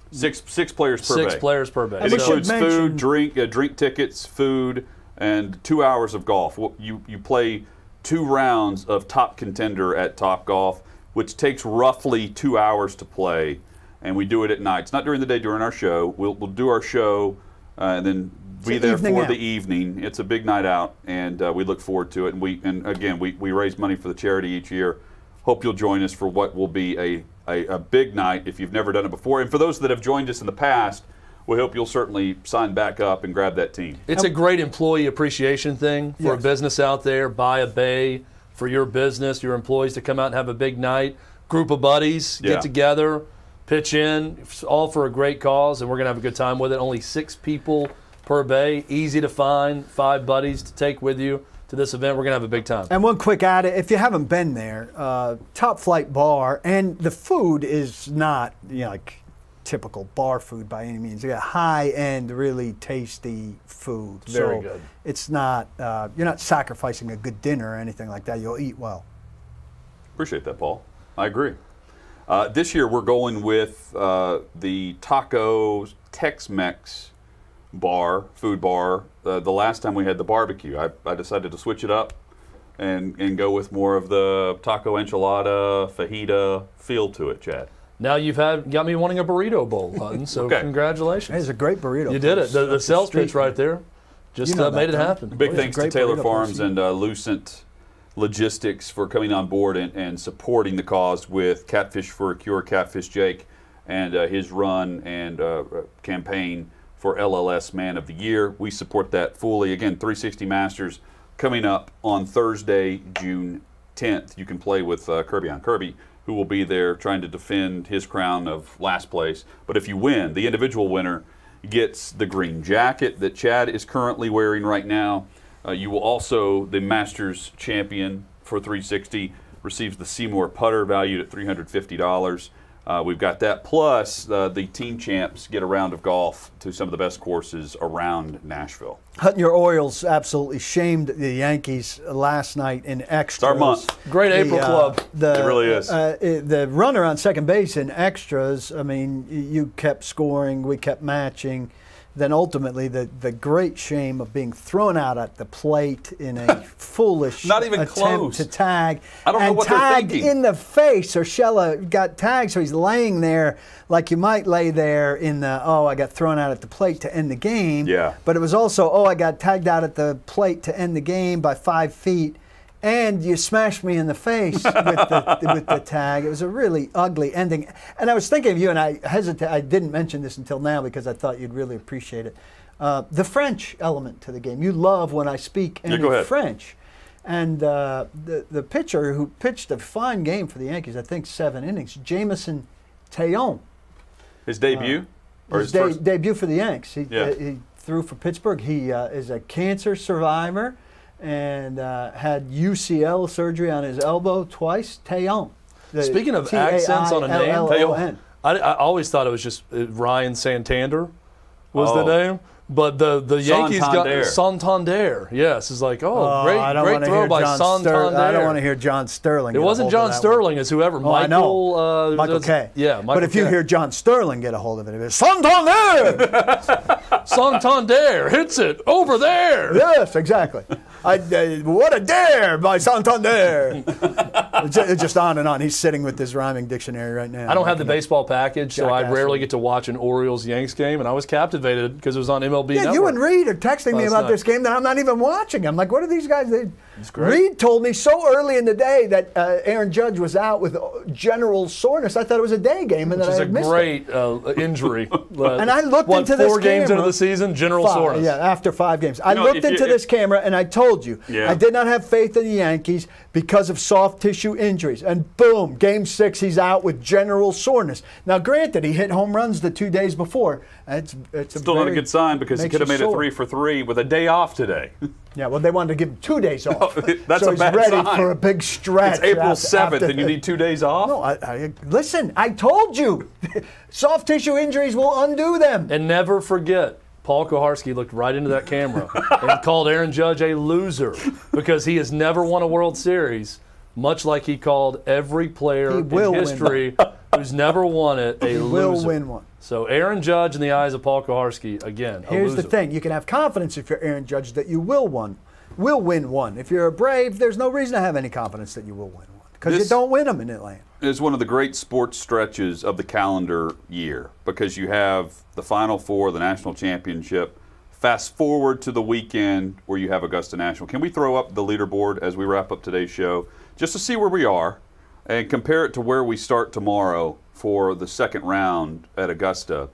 Six players per bay. 6 players per bay. It includes food, drink tickets, food, and 2 hours of golf. You play 2 rounds of Top Contender at Topgolf, which takes roughly 2 hours to play, and we do it at night. It's not during the day during our show. We'll do our show and then be there for the evening. It's a big night out, and we look forward to it. And again, we raise money for the charity each year. Hope you'll join us for what will be a big night if you've never done it before. And for those that have joined us in the past, we hope you'll certainly sign back up and grab that team. It's a great employee appreciation thing for a business out there. Buy a bay for your business, your employees to come out and have a big night. Group of buddies get together, pitch in, all for a great cause, and we're going to have a good time with it. Only 6 people per bay, easy to find, 5 buddies to take with you to this event. We're going to have a big time. And one quick add, if you haven't been there, top flight bar, and the food is not like typical bar food by any means. You got high-end, really tasty food. Very good. It's not, you're not sacrificing a good dinner or anything like that. You'll eat well. Appreciate that, Paul. I agree. This year we're going with the Taco Tex-Mex food bar. The last time we had the barbecue, I decided to switch it up and go with more of the taco enchilada, fajita feel to it, Chad. Now you've got me wanting a burrito bowl, Hutton, so congratulations. It's a great burrito. You did it. The sales pitch right there just made it happen. Big thanks to Taylor Farms and Lucent Logistics for coming on board and supporting the cause with Catfish for a Cure, Catfish Jake, and his run and campaign for LLS Man of the Year. We support that fully. Again, 360 Masters coming up on Thursday, June 10th. You can play with Kirby on Kirby, who will be there trying to defend his crown of last place. But if you win, the individual winner gets the green jacket that Chad is currently wearing right now. You will also, the Masters champion for 360, receives the Seymour putter valued at $350. We've got that, plus the team champs get a round of golf to some of the best courses around Nashville. Hutton, your Orioles absolutely shamed the Yankees last night in extras. It's our month. Great April club. It really is. The runner on second base in extras, I mean, you kept scoring, we kept matching. Then ultimately, the great shame of being thrown out at the plate in a foolish Not even attempt close. to tag. I don't know what they're tagged thinking. in the face. Urshela got tagged, so he's laying there like you might lay there in the, oh, I got thrown out at the plate to end the game. Yeah. But it was also, oh, I got tagged out at the plate to end the game by 5 feet. And you smashed me in the face with the tag. It was a really ugly ending. And I was thinking of you, and I didn't mention this until now because I thought you'd really appreciate it. The French element to the game. You love when I speak in French. And the pitcher who pitched a fine game for the Yankees, I think 7 innings, Jameson Taillon. His debut? Or his first? debut for the Yanks. He threw for Pittsburgh. He is a cancer survivor and had UCL surgery on his elbow twice. Taillon. Speaking of accents on a name, Taillon. I always thought it was just Ryan Santander was the name. But the Yankees got Santander. Yes, it's like, great throw by Santander. I don't want to hear John Sterling. It wasn't John Sterling, it's whoever. Michael K. Yeah, Michael But if you K. hear John Sterling get a hold of it, it's Santander. Santander hits it over there. Yes, exactly. What a dare by Santander. It's just on and on. He's sitting with this rhyming dictionary right now. I don't have the baseball package, so I rarely get to watch an Orioles-Yanks game, and I was captivated because it was on MLB Network. You and Reed are texting me about this game that I'm not even watching. I'm like, what are these guys? Reed told me so early in the day that Aaron Judge was out with general soreness. I thought it was a day game, and Which is I a missed great injury. And I looked into this 4 games camera, into the season, general soreness. Yeah, after 5 games. I looked into this camera, and I told you, I did not have faith in the Yankees because of soft tissue injuries. And boom, Game 6, he's out with general soreness. Now, granted, he hit home runs the 2 days before. It's still not a good sign because he could have made it 3 for 3 with a day off today. Yeah, well, they wanted to give him 2 days off. That's so a bad he's ready sign. for a big stretch. It's April 7th, and you need 2 days off? No, listen, I told you. Soft tissue injuries will undo them. And never forget, Paul Koharski looked right into that camera and called Aaron Judge a loser because he has never won a World Series, much like he called every player in history who's never won it a loser. He will win one. So Aaron Judge in the eyes of Paul Koharski, again, a Here's loser. the thing. You can have confidence if you're Aaron Judge that you will win one. If you're a Brave, there's no reason to have any confidence that you will win one because you don't win them in Atlanta. Is one of the great sports stretches of the calendar year because you have the Final Four, the national championship. Fast forward to the weekend where you have Augusta National. Can we throw up the leaderboard as we wrap up today's show just to see where we are and compare it to where we start tomorrow for the second round at Augusta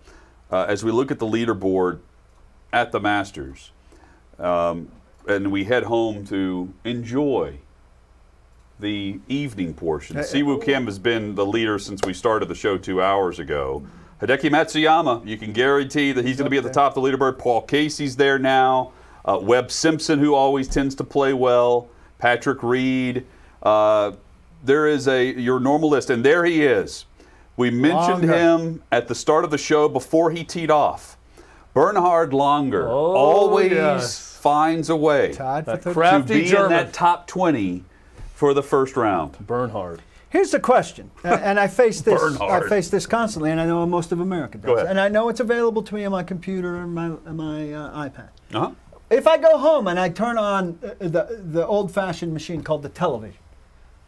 as we look at the leaderboard at the Masters and we head home to enjoy the evening portion. Siwoo Kim has been the leader since we started the show 2 hours ago. Hideki Matsuyama, you can guarantee that he's going to be at the top of the leaderboard. Paul Casey's there now. Webb Simpson, who always tends to play well. Patrick Reed. There is your normal list, and there he is. We mentioned him at the start of the show before he teed off. Bernhard Langer always finds a way to be in that top 20 for the first round. Bernhard. Here's the question, and I face this. I face this constantly, and I know most of America does. Go ahead. And I know it's available to me on my computer and my iPad. Uh-huh. If I go home and I turn on the old-fashioned machine called the television,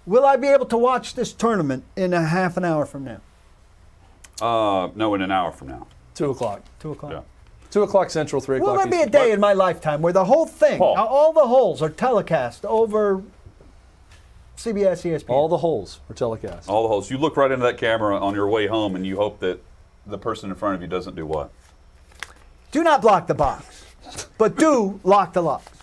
will I be able to watch this tournament in a half an hour from now? No, in an hour from now. 2 o'clock. 2 o'clock. Yeah. 2 o'clock Central, 3 o'clock Will there be a Eastern. day in my lifetime where the whole thing, Paul. all the holes are telecast over CBS, ESPN? All the holes are telecast. All the holes. You look right into that camera on your way home and you hope that the person in front of you doesn't do what? Do not block the box, but do lock the locks.